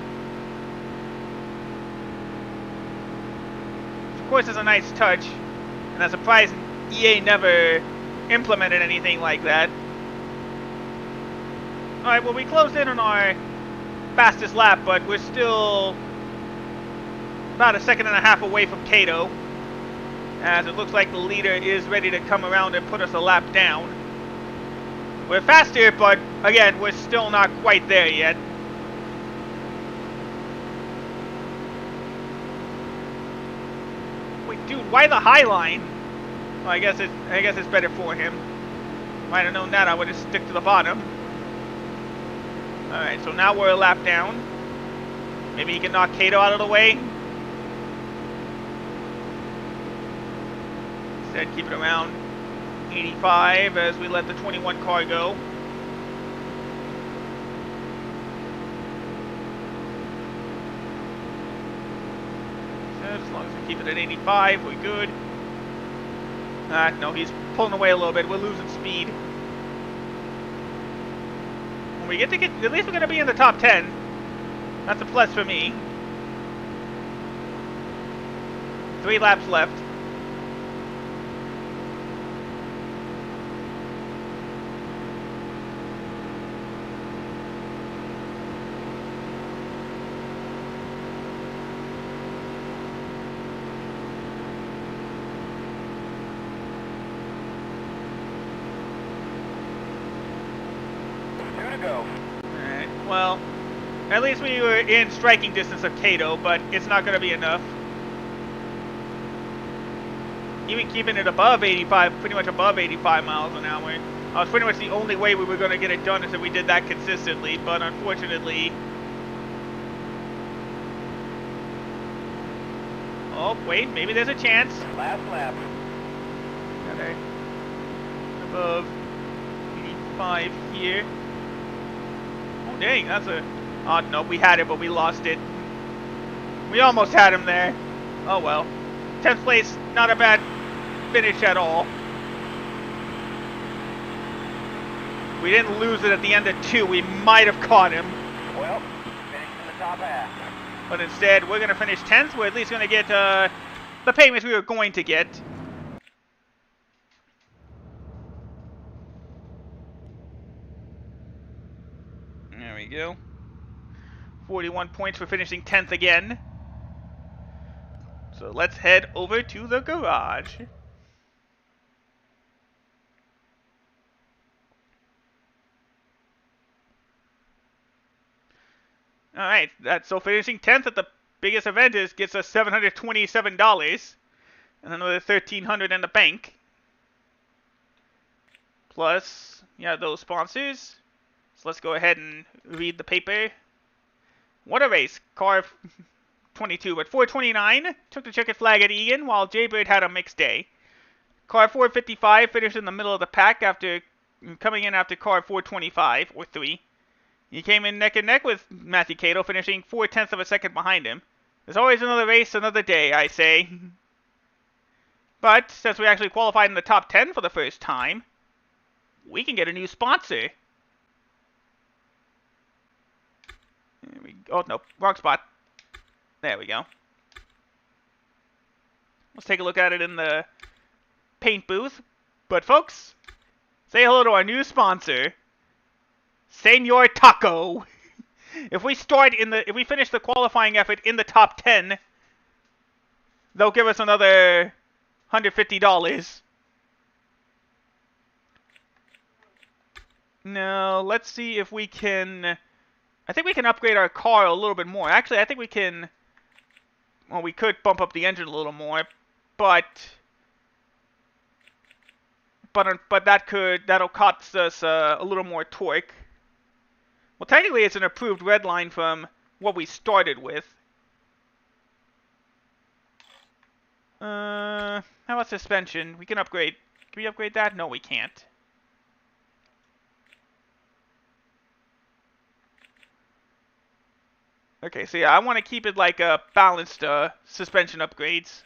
Which of course is a nice touch, and I'm surprised EA never implemented anything like that. Alright, well we closed in on our fastest lap, but we're still about a second and a half away from Cato, as it looks like the leader is ready to come around and put us a lap down. We're faster, but again, we're still not quite there yet. Wait, dude, why the high line? Well, I guess it's better for him. Might have known that, I would have stuck to the bottom. Alright, so now we're a lap down. Maybe he can knock Cato out of the way. Instead, keep it around 85 as we let the 21 car go. So as long as we keep it at 85, we're good. No, he's pulling away a little bit. We're losing speed. When we get, at least we're going to be in the top 10. That's a plus for me. 3 laps left. Alright, well, at least we were in striking distance of Cato, but it's not going to be enough. Even keeping it above 85, pretty much above 85 miles an hour, was pretty much the only way we were going to get it done is if we did that consistently, but unfortunately... Oh, wait, maybe there's a chance. Last lap. Okay. Above 85 here. Oh, dang, that's a... Oh, no, we had it, but we lost it. We almost had him there. Oh, well. 10th place, not a bad finish at all. We didn't lose it at the end of 2. We might have caught him. Well, finished in the top half. But instead, we're going to finish 10th. We're at least going to get the payments we were going to get. There we go. 41 points for finishing 10th again. So let's head over to the garage. Alright, so finishing 10th at the biggest event gets us $727. And another $1,300 in the bank. Plus, yeah, those sponsors. So let's go ahead and read the paper. What a race. Car 22 at 429 took the checkered flag at Egan, while Jaybird had a mixed day. Car 455 finished in the middle of the pack after coming in after car 425 or 3. He came in neck and neck with Matthew Cato, finishing 0.4 of a second behind him. There's always another race, another day, I say. But since we actually qualified in the top 10 for the first time, we can get a new sponsor. Oh, no, wrong spot. There we go. Let's take a look at it in the paint booth. But folks, say hello to our new sponsor, Senor Taco. If we finish the qualifying effort in the top 10, they'll give us another $150. Now, let's see if we can... I think we can upgrade our car a little bit more. Actually, I think we can... Well, we could bump up the engine a little more, but that'll cost us a little more torque. Well, technically, it's an approved red line from what we started with. How about suspension? We can upgrade. Can we upgrade that? No, we can't. Okay, so yeah, I want to keep it like a balanced suspension upgrades.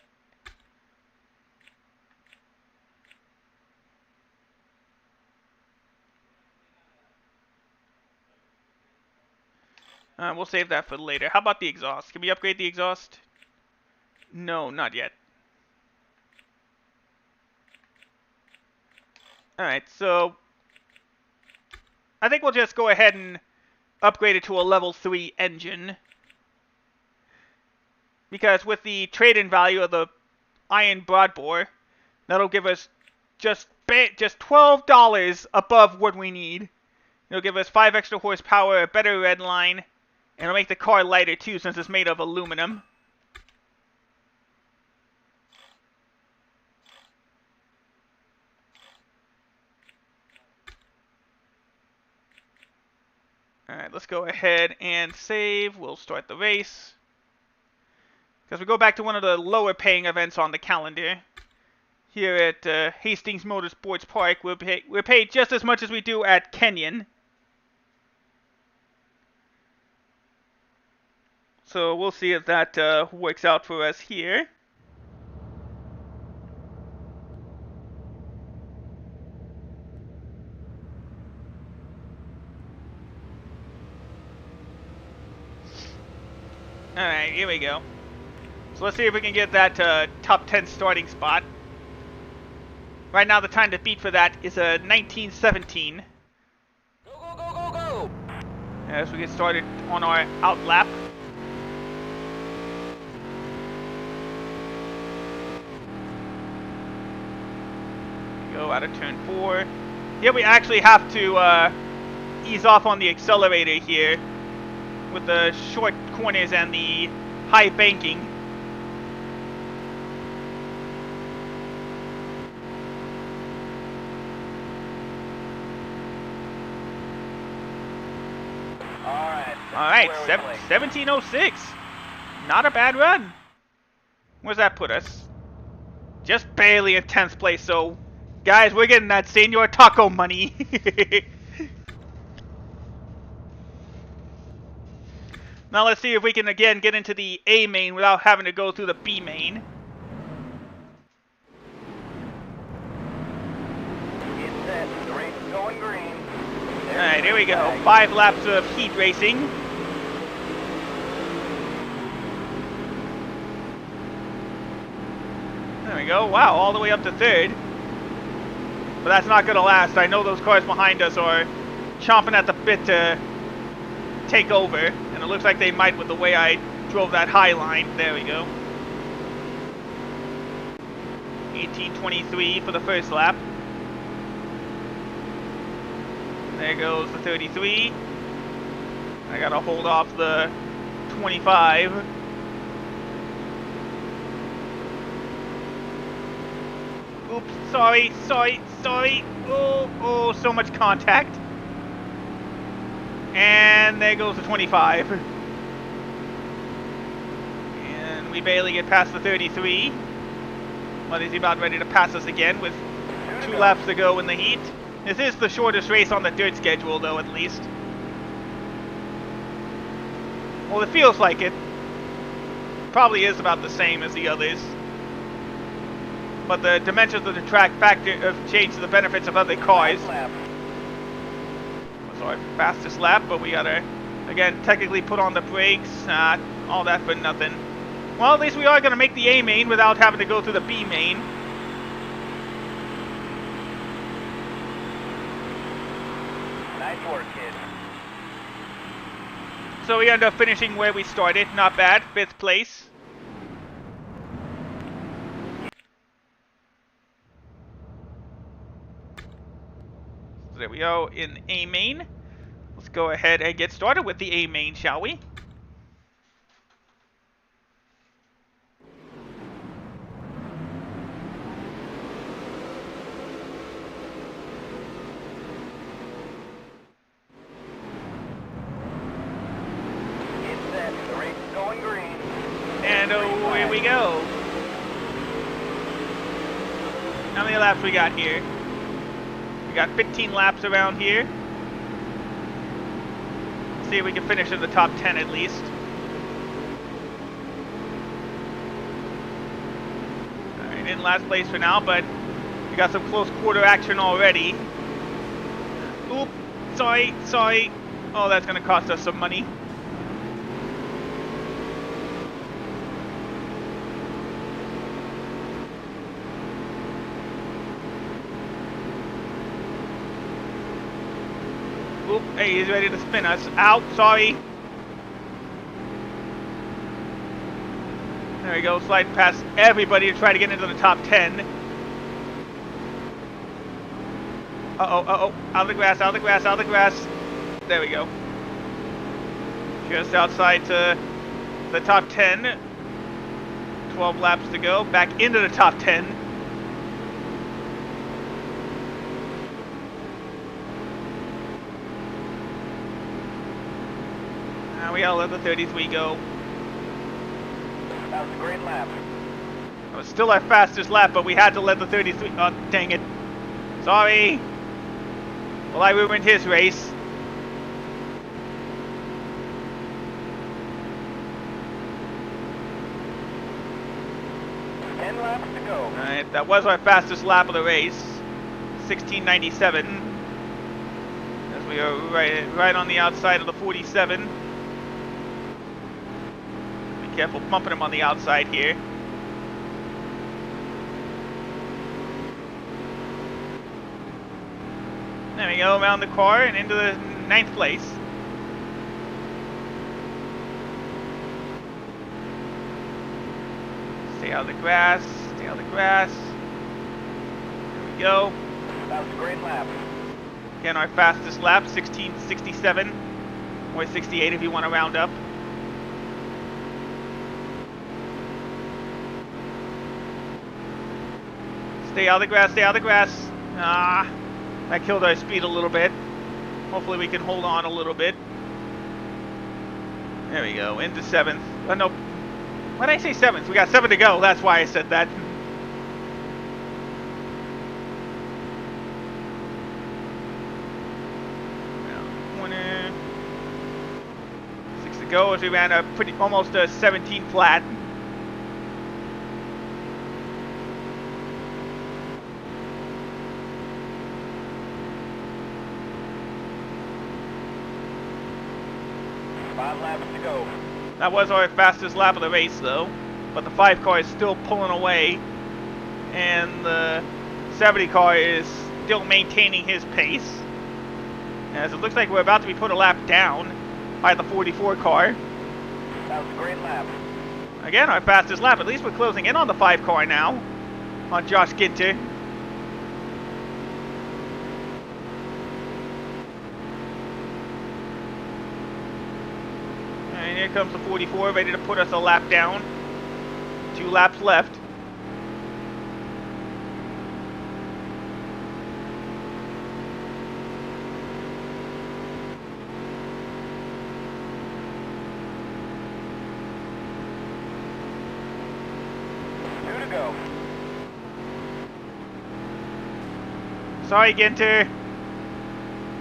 We'll save that for later. How about the exhaust? Can we upgrade the exhaust? No, not yet. Alright, so I think we'll just go ahead and upgrade it to a level 3 engine. Because with the trade-in value of the iron broadbore, that'll give us just $12 above what we need. It'll give us 5 extra horsepower, a better red line, and it'll make the car lighter too since it's made of aluminum. Alright, let's go ahead and save. We'll start the race. Because we go back to one of the lower paying events on the calendar. Here at Hastings Motorsports Park, we're paid just as much as we do at Kenyon. So we'll see if that works out for us here. Alright, here we go. So let's see if we can get that top 10 starting spot. Right now the time to beat for that is 19:17. Go, go, go, go, go! As we get started on our out lap. Go out of turn 4. Here we actually have to ease off on the accelerator here with the short corners and the high banking. Alright, 17:06. Not a bad run. Where's that put us? Just barely in 10th place, so guys, we're getting that Senor Taco money. Now let's see if we can again get into the A main without having to go through the B main. Get set. The race is going green. Alright, here we go. 5 laps of heat racing. There we go. Wow, all the way up to 3rd. But that's not going to last. I know those cars behind us are chomping at the bit to take over. And it looks like they might with the way I drove that high line. There we go. 18:23 for the first lap. There goes the 33. I gotta hold off the 25. Oops, sorry. Oh, so much contact. And there goes the 25. And we barely get past the 33. But he's about ready to pass us again with 2 laps to go in the heat. This is the shortest race on the dirt schedule, though, at least. Well, it feels like it. Probably is about the same as the others. But the dimensions of the track have changed the benefits of other cars. Was our fastest lap, but we gotta, again, technically put on the brakes. All that for nothing. Well, at least we are gonna make the A main without having to go through the B main. Nice work, kid. So we end up finishing where we started. Not bad. 5th place. So there we go in A main. Let's go ahead and get started with the A main, shall we? Get set. The race is going green. And away we go. How many laps we got here? We got 15 laps around here. See if we can finish in the top 10 at least. Alright, in last place for now, but we got some close quarter action already. Oop, sorry. Oh, that's gonna cost us some money. Oop, hey, he's ready to spin us. Out, sorry. There we go, slide past everybody to try to get into the top 10. Uh-oh, out of the grass. There we go. Just outside to the top 10. 12 laps to go, back into the top 10. Now we gotta let the 30s we go. That was a great lap. That was still our fastest lap, but we had to let the 33. Oh, dang it. Sorry. Well, I ruined his race. Laps to go. Alright, that was our fastest lap of the race. 1697. As we are right on the outside of the 47. Be careful bumping him on the outside here. There we go, around the car and into the 9th place. Stay out of the grass, There we go. That was a great lap. Again, our fastest lap, 1667. Or 68 if you want to round up. Stay out of the grass. Ah, that killed our speed a little bit. Hopefully we can hold on a little bit. There we go, into 7th. Oh, no. Why did I say 7th? We got 7 to go. That's why I said that. Corner. 6 to go as we ran a almost a 17 flat. To go. That was our fastest lap of the race, though. But the 5 car is still pulling away. And the 70 car is still maintaining his pace. As it looks like we're about to be put a lap down by the 44 car. That was a great lap. Again, our fastest lap. At least we're closing in on the 5 car now. On Josh Ginter. And here comes the 44, ready to put us a lap down. 2 laps left. Go. Sorry, Ginter.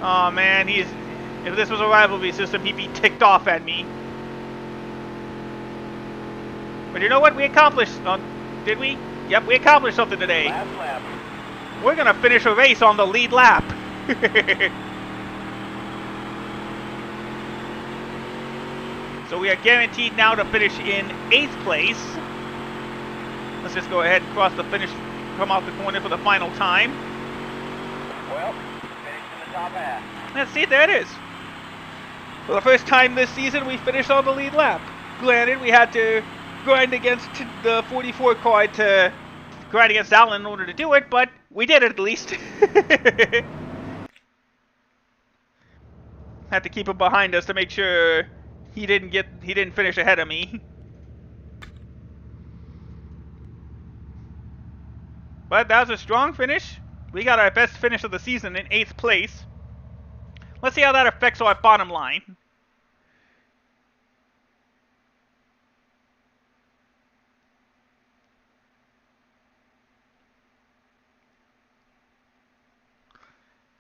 Oh man, if this was a rivalry system, he'd be ticked off at me. But you know what? We accomplished. Did we? Yep, we accomplished something today. Last lap. We're gonna finish a race on the lead lap. So we are guaranteed now to finish in 8th place. Let's just go ahead and cross the finish, come out the corner for the final time. Well, finished in the top half. Let's see, there it is. For the first time this season, we finished on the lead lap. Granted, we had to grind against the 44 car to grind against Allen in order to do it, but we did it at least. Had to keep him behind us to make sure he didn't finish ahead of me. But that was a strong finish. We got our best finish of the season in 8th place. Let's see how that affects our bottom line.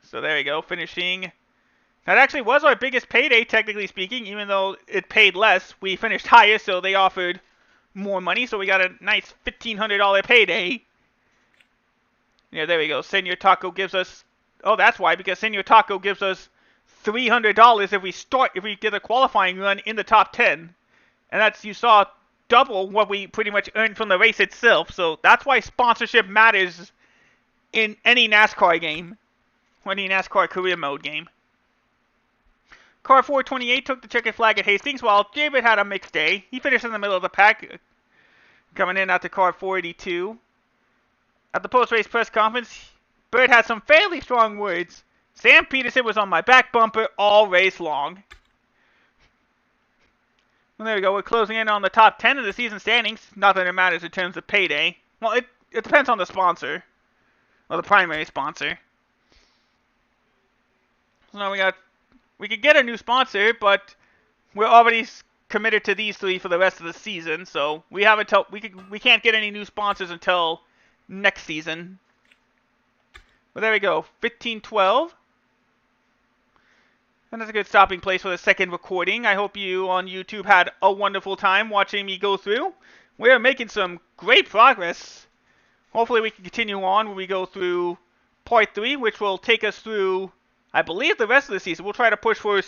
So there we go, finishing. That actually was our biggest payday, technically speaking, even though it paid less. We finished highest, so they offered more money, so we got a nice $1,500 payday. Yeah, there we go. Senor Taco gives us... Oh, that's why, because Senor Taco gives us $300 if we get a qualifying run in the top 10. And that's, you saw, double what we pretty much earned from the race itself. So that's why sponsorship matters in any NASCAR game. Or any NASCAR career mode game. Car 428 took the checkered flag at Hastings, while David had a mixed day. He finished in the middle of the pack, coming in after car 482. At the post-race press conference, Burt had some fairly strong words. Sam Peterson was on my back bumper all race long. Well, there we go. We're closing in on the top 10 of the season standings. Not that it matters in terms of payday. Well, it depends on the sponsor. Or the primary sponsor. So now we could get a new sponsor, but we're already committed to these three for the rest of the season. So we can't get any new sponsors until next season. But there we go, 15-12. And that's a good stopping place for the second recording. I hope you on YouTube had a wonderful time watching me go through. We are making some great progress. Hopefully we can continue on when we go through part 3, which will take us through, I believe, the rest of the season. We'll try to push for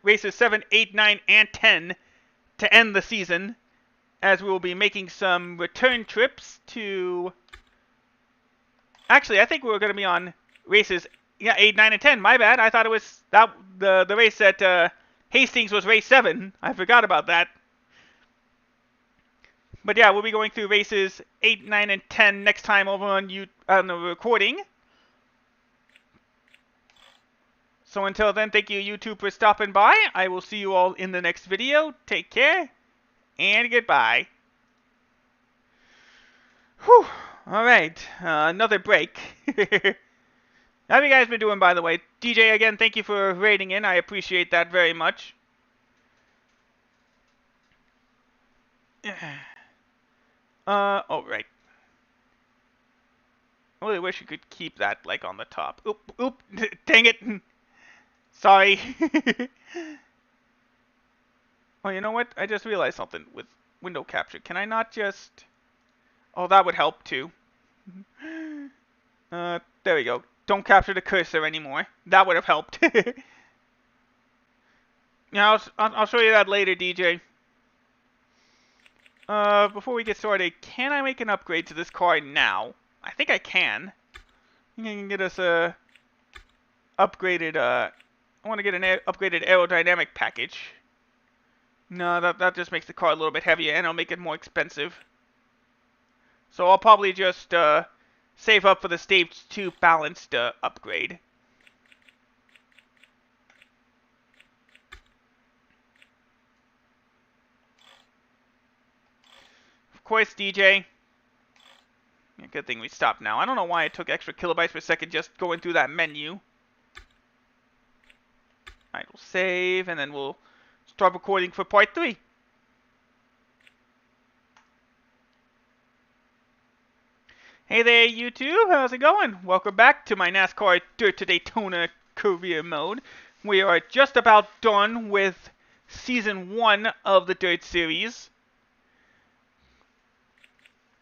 races 7, 8, 9, and 10 to end the season, as we will be making some return trips to... Actually, I think we were going to be on races 8, 9, and 10. My bad. I thought it was the race at Hastings was race 7. I forgot about that. But yeah, we'll be going through races 8, 9, and 10 next time over on the recording. So until then, thank you YouTube for stopping by. I will see you all in the next video. Take care, and goodbye. Whew. Alright, another break. How have you guys been doing, by the way? DJ, again, thank you for rating in. I appreciate that very much. Oh, right. I really wish you could keep that, like, on the top. Oop, dang it. Sorry. Oh, you know what? I just realized something with window capture. Can I not just... Oh, that would help, too. There we go. Don't capture the cursor anymore. That would have helped. Yeah, I'll show you that later, DJ. Before we get started, can I make an upgrade to this car now? I think I can. You can get us a upgraded, I want to get an upgraded aerodynamic package. No, that just makes the car a little bit heavier, and it'll make it more expensive. So I'll probably just save up for the stage 2 balanced upgrade. Of course, DJ. Good thing we stopped now. I don't know why it took extra kilobytes per second just going through that menu. Alright, we'll save, and then we'll start recording for part 3. Hey there, YouTube. How's it going? Welcome back to my NASCAR Dirt to Daytona career mode. We are just about done with Season 1 of the Dirt Series.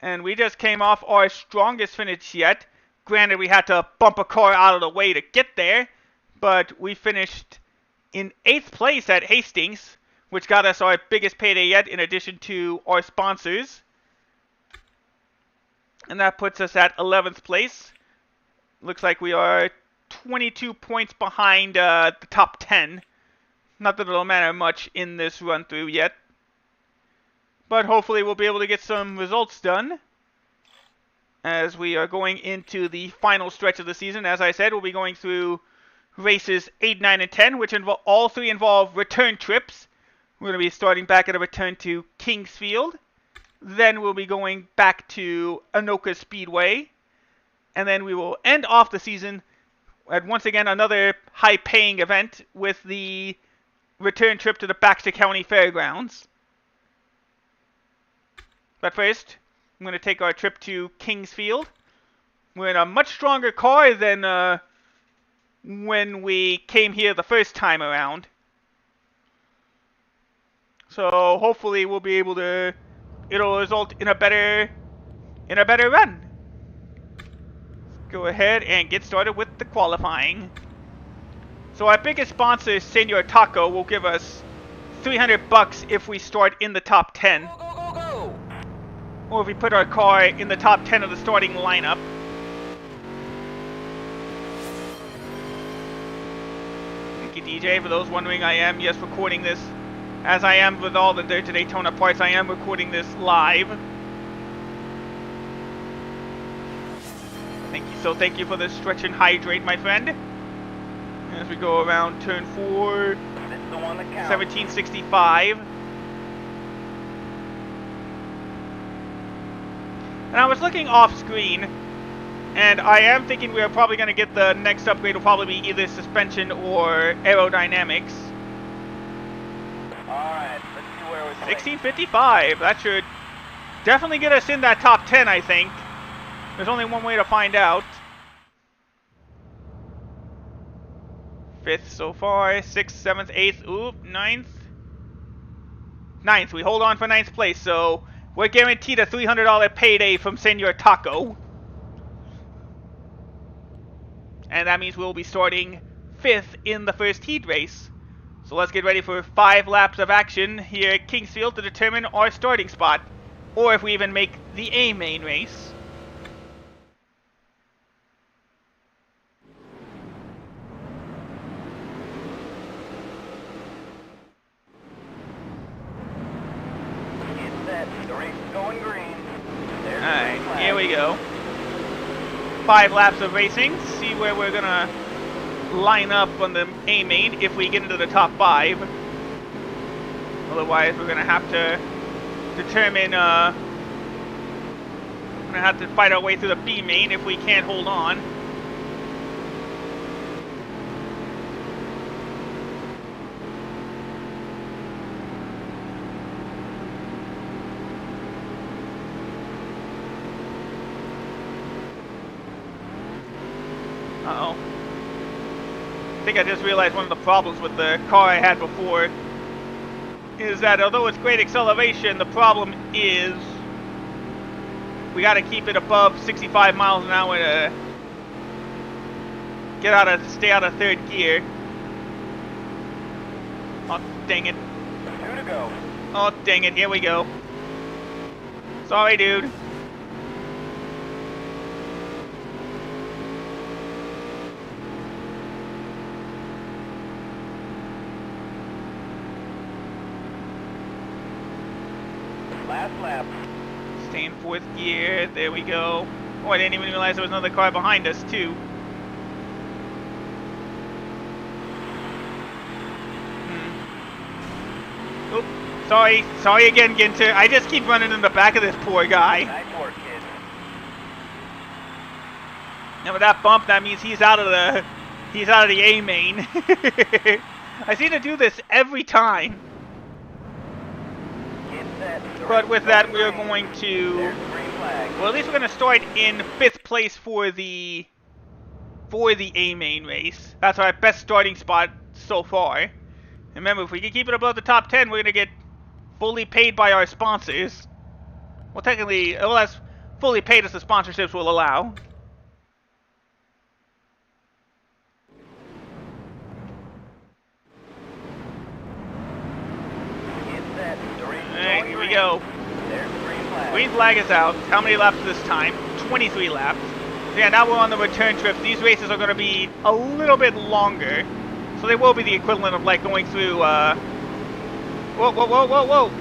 And we just came off our strongest finish yet. Granted, we had to bump a car out of the way to get there, but we finished in 8th place at Hastings, which got us our biggest payday yet in addition to our sponsors. And that puts us at 11th place. Looks like we are 22 points behind the top 10. Not that it'll matter much in this run through yet. But hopefully we'll be able to get some results done as we are going into the final stretch of the season. As I said, we'll be going through races 8, 9, and 10, which all three involve return trips. We're going to be starting back at a return to Kingsfield. Then we'll be going back to Anoka Speedway. And then we will end off the season at once again another high-paying event with the return trip to the Baxter County Fairgrounds. But first, I'm going to take our trip to Kingsfield. We're in a much stronger car than when we came here the first time around. So hopefully we'll be able to, it'll result in a better run. Go ahead and get started with the qualifying. So our biggest sponsor, Senor Taco, will give us $300 if we start in the top 10. Go, go, go! Or if we put our car in the top 10 of the starting lineup. Thank you, DJ. For those wondering, I am, yes, recording this. As I am with all the Daytona parts, I am recording this live. Thank you for the stretch and hydrate, my friend. As we go around turn 4, 1765. And I was looking off screen, and I am thinking we are probably going to get the next upgrade will probably be either suspension or aerodynamics. Alright, let's see where we're 1655. That should definitely get us in that top 10, I think. There's only one way to find out. 5th so far, 6th, 7th, 8th, oop, 9th. 9th, we hold on for 9th place, so we're guaranteed a $300 payday from Senor Taco. And that means we'll be starting 5th in the first heat race. So let's get ready for 5 laps of action here at Kingsfield to determine our starting spot. Or if we even make the A main race. Alright, here we go. 5 laps of racing. See where we're gonna line up on the A main if we get into the top 5. Otherwise, we're gonna have to determine. We're gonna have to fight our way through the B main if we can't hold on. Uh-oh. I think I just realized one of the problems with the car I had before is that although it's great acceleration, the problem is we got to keep it above 65 miles an hour to stay out of 3rd gear. Oh, dang it. 2 to go. Oh, dang it. Here we go. Sorry, dude. Last lap. Stay in 4th gear. There we go. Oh, I didn't even realize there was another car behind us, too. Oop. Sorry again, Ginter. I just keep running in the back of this poor guy. Nice work, kid. Now with that bump, that means he's out of the A main. I seem to do this every time. But with that, we are going to, well, at least we're going to start in 5th place for the A main race. That's our best starting spot so far. Remember, if we can keep it above the top 10, we're going to get fully paid by our sponsors. Well, technically, well, fully paid as the sponsorships will allow. Get set. The race is Alright, going here we green. go. There's the green flag. Green flag is out. How many laps this time? 23 laps. So yeah, now we're on the return trip. These races are going to be a little bit longer. So they will be the equivalent of like going through, whoa, whoa, whoa, whoa, whoa.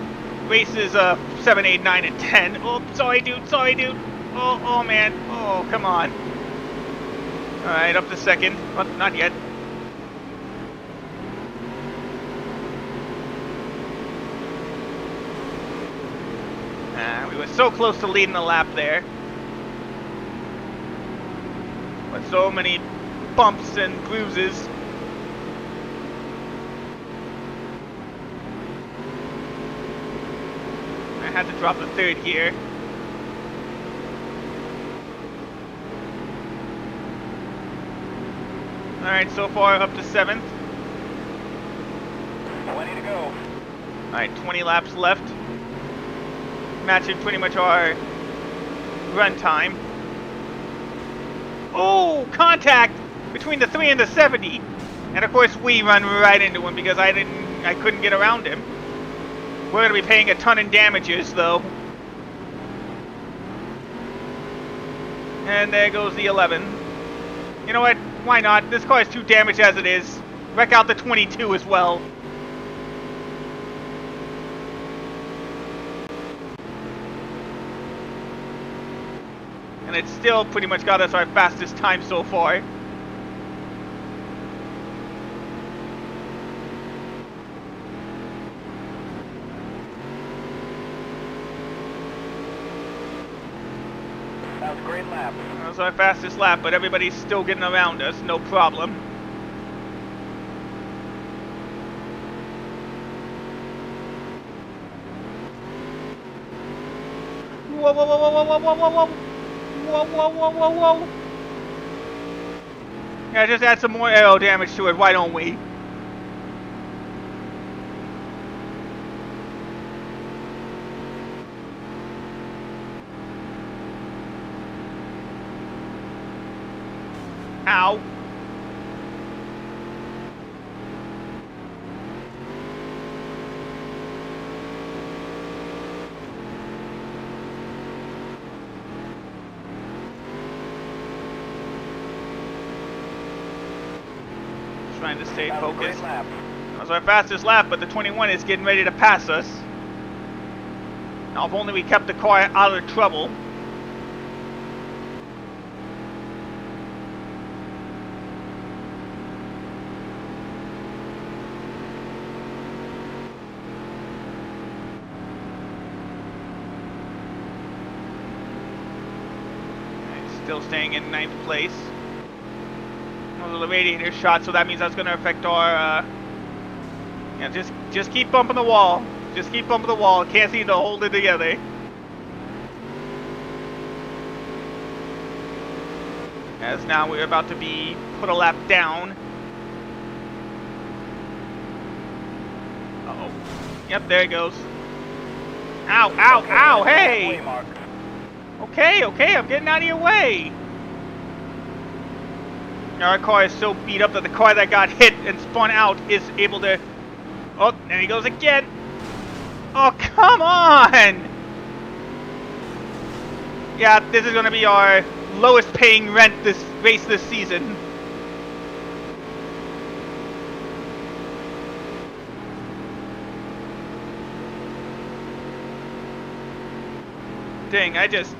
Races 7, 8, 9, and 10. Oh, sorry, dude. Sorry, dude. Oh, man. Oh, come on. Alright, up to second. Oh, not yet. We were so close to leading the lap there. But so many bumps and bruises. I had to drop the third gear. Alright, so far up to 7th. 20 to go. Alright, 20 laps left. Matching pretty much our run time. Oh, contact between the 3 and the 70. And of course we run right into him because I couldn't get around him. We're going to be paying a ton in damages though. And there goes the 11. You know what? Why not? This car is too damaged as it is. Wreck out the 22 as well. And it's still pretty much got us our fastest time so far. That was a great lap. That was our fastest lap, but everybody's still getting around us, no problem. Whoa, whoa, whoa, whoa, whoa, whoa, whoa, whoa. Whoa, whoa, whoa, whoa, whoa. Yeah, just add some more aero damage to it, why don't we? Ow. Trying to stay That was a great focused. lap. That was our fastest lap, but the 21 is getting ready to pass us. Now, if only we kept the car out of trouble. Still staying in 9th place. A little radiator shot, so that means that's going to affect our. Yeah, just keep bumping the wall. Just keep bumping the wall. Can't seem to hold it together. As now we're about to be put a lap down. Uh-oh. Yep, there it goes. Ow, ow, ow, hey! Way mark. Okay, I'm getting out of your way. Our car is so beat up that the car that got hit and spun out is able to... Oh, there he goes again. Oh, come on! Yeah, this is going to be our lowest paying rent this race this season. Dang, I just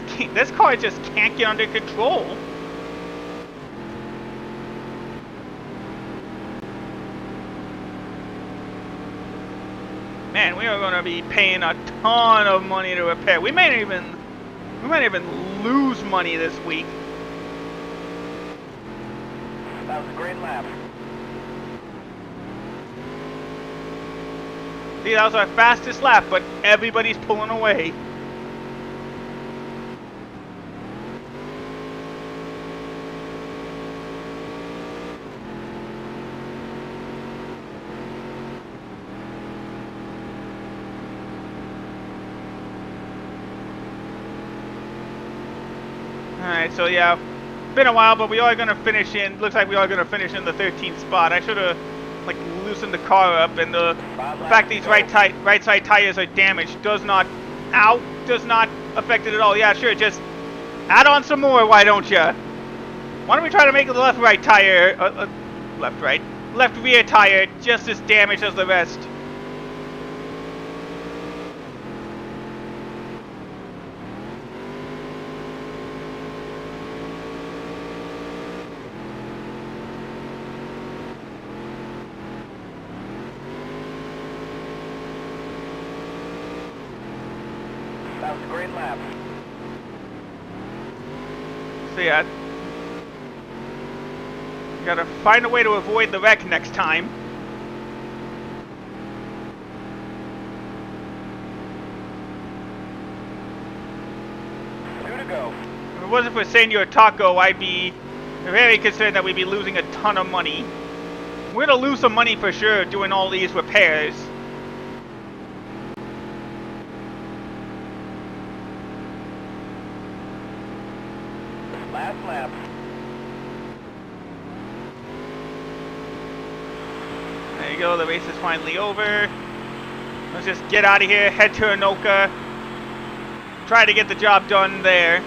can't, this car just can't get under control. Man, we are going to be paying a ton of money to repair. We might even lose money this week. That was a great lap. See, that was our fastest lap, but everybody's pulling away. Alright, so yeah, been a while, but we are going to finish in, looks like we are going to finish in the 13th spot. I should have, like, loosened the car up, and the fact these right side tires are damaged does not affect it at all. Yeah, sure, just add on some more, why don't you? Why don't we try to make the left rear tire just as damaged as the rest? That was a great lap. So yeah, gotta find a way to avoid the wreck next time. Two to go. If it wasn't for Senor Taco, I'd be very concerned that we'd be losing a ton of money. We're gonna lose some money for sure doing all these repairs. Last lap. There you go, the race is finally over. Let's just get out of here, head to Anoka. Try to get the job done there.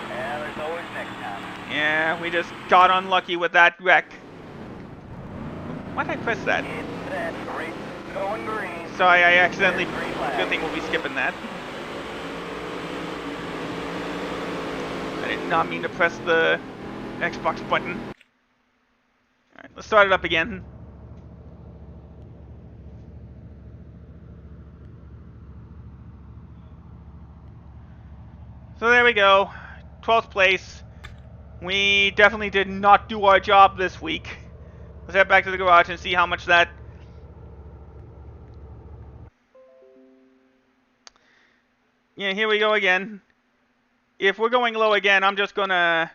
Yeah, there's always next time. Yeah, we just got unlucky with that wreck. Why did I press that? It's that great going green. Sorry, I accidentally... Green flag. Good thing we'll be skipping that. I did not mean to press the Xbox button. Alright, let's start it up again. So there we go. 12th place. We definitely did not do our job this week. Let's head back to the garage and see how much that... Yeah, here we go again. If we're going low again, I'm just gonna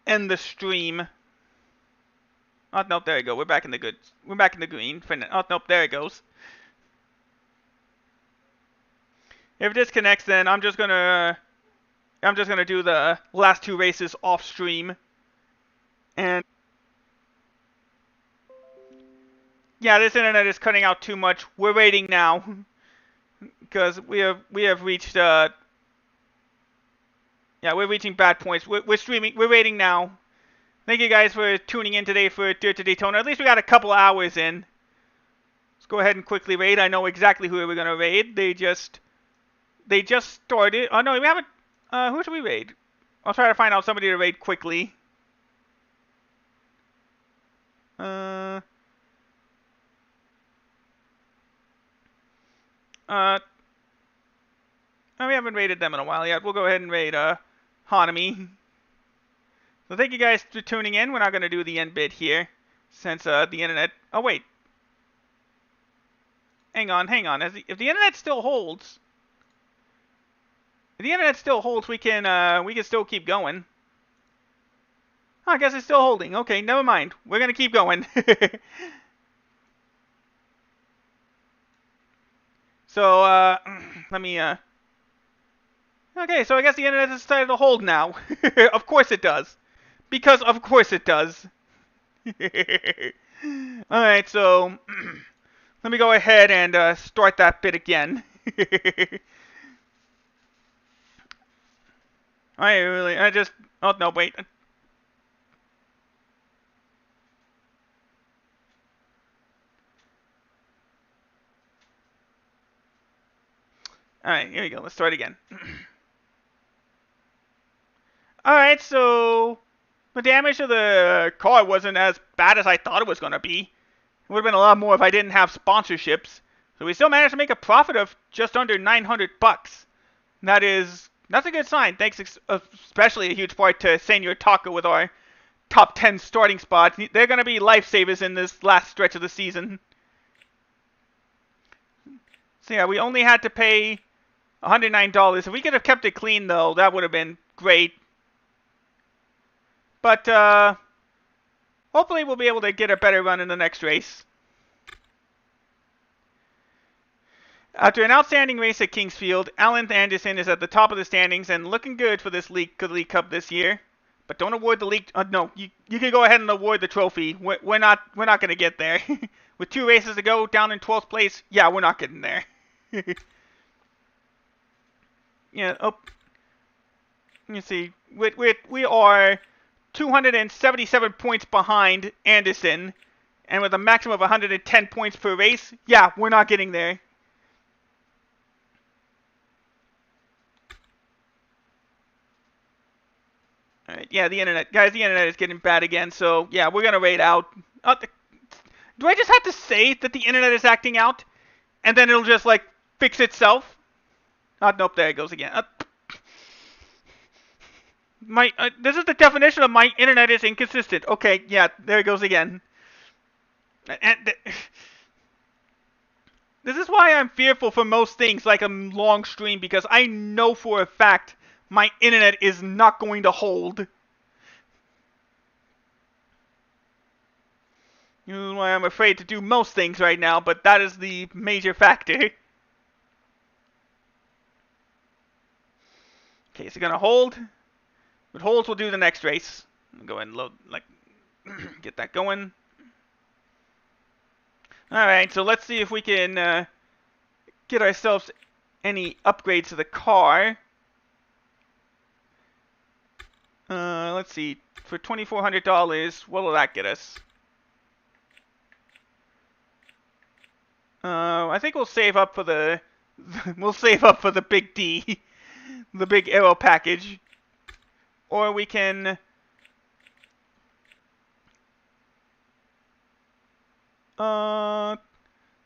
end the stream. Oh, nope, there we go. We're back in the good. We're back in the green. Oh, nope, there it goes. If it disconnects, then I'm just gonna do the last two races off stream. And yeah, this internet is cutting out too much. We're waiting now because we have reached yeah, we're reaching bad points. We're streaming. We're waiting now. Thank you guys for tuning in today for Dirt to Daytona. At least we got a couple hours in. Let's go ahead and quickly raid. I know exactly who we're gonna raid. They just started. Oh no, we haven't. Who should we raid? I'll try to find out somebody to raid quickly. Oh, we haven't raided them in a while yet. We'll go ahead and raid Hanami. So thank you guys for tuning in. We're not going to do the end bit here since the internet... Oh, wait. Hang on. If the internet still holds... If the internet still holds, we can still keep going. Oh, I guess it's still holding. Okay, never mind. We're going to keep going. So, let me, okay, so I guess the internet has decided to hold now. Of course it does. Because of course it does. Alright, so, let me go ahead and start that bit again. Oh no, wait. Alright, here we go. Let's start again. Alright, so the damage to the car wasn't as bad as I thought it was going to be. It would have been a lot more if I didn't have sponsorships. So we still managed to make a profit of just under 900 bucks. That's a good sign. Thanks especially a huge part to Senor Taco with our top 10 starting spots. They're going to be lifesavers in this last stretch of the season. So yeah, we only had to pay $109. If we could have kept it clean, though, that would have been great. But hopefully we'll be able to get a better run in the next race. After an outstanding race at Kingsfield, Alan Anderson is at the top of the standings and looking good for this League Cup this year. But don't award the league. No, you can go ahead and award the trophy. We're not gonna get there. With 2 races to go, down in 12th place. Yeah, we're not getting there. Yeah. Oh. You see, we are 277 points behind Anderson, and with a maximum of 110 points per race. Yeah, we're not getting there. Alright, yeah, the internet. Guys, the internet is getting bad again, so yeah, we're gonna raid out. Do I just have to say that the internet is acting out? And then it'll just, like, fix itself? Oh, nope, there it goes again. This is the definition of my internet is inconsistent. Okay, yeah, there it goes again. This is why I'm fearful for most things, like a long stream, because I know for a fact my internet is not going to hold. This is why I'm afraid to do most things right now, but that is the major factor. Okay, so gonna hold. If it holds, we'll do the next race. I'll go ahead and load, like, get that going. Alright, so let's see if we can get ourselves any upgrades to the car. Let's see. For $2,400, what will that get us? I think we'll save up for the big D, the big aero package, or we can.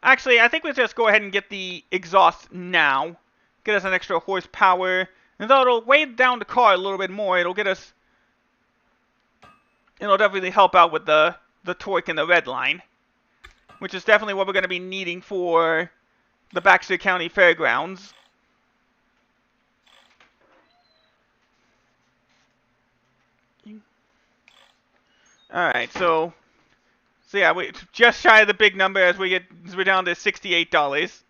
Actually, I think we'll just go ahead and get the exhaust now. Get us an extra horsepower, and though it'll weigh down the car a little bit more, it'll get us. It'll definitely help out with the torque in the red line, which is definitely what we're going to be needing for the Baxter County Fairgrounds. Alright, so yeah, we just shy of the big number as we're down to $68.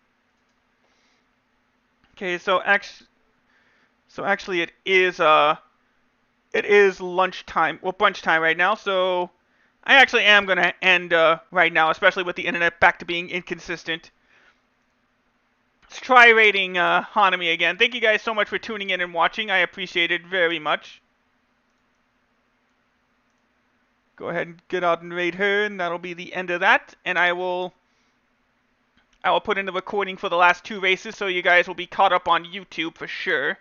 Okay, so actually it is lunchtime, well, brunch time right now, so I actually am going to end right now, especially with the internet back to being inconsistent. Let's try rating Hanami again. Thank you guys so much for tuning in and watching. I appreciate it very much. Go ahead and get out and raid her, and that'll be the end of that. And I will put in the recording for the last 2 races, so you guys will be caught up on YouTube for sure.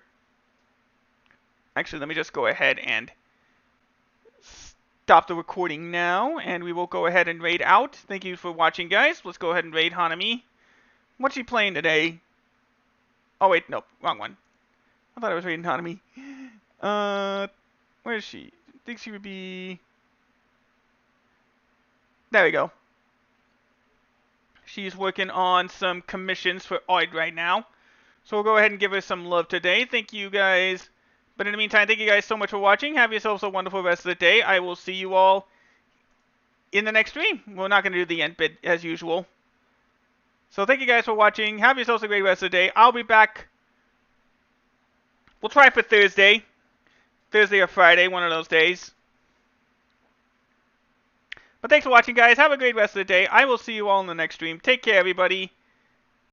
Actually, let me just go ahead and stop the recording now, and we will go ahead and raid out. Thank you for watching, guys. Let's go ahead and raid Hanami. What's she playing today? Oh, wait, nope, wrong one. I thought I was raiding Hanami. Where is she? I think she would be. There we go. She's working on some commissions for art right now. So we'll go ahead and give her some love today. Thank you guys. But in the meantime, thank you guys so much for watching. Have yourselves a wonderful rest of the day. I will see you all in the next stream. We're not going to do the end bit as usual. So thank you guys for watching. Have yourselves a great rest of the day. I'll be back. We'll try for Thursday. Thursday or Friday, one of those days. But thanks for watching, guys. Have a great rest of the day. I will see you all in the next stream. Take care, everybody.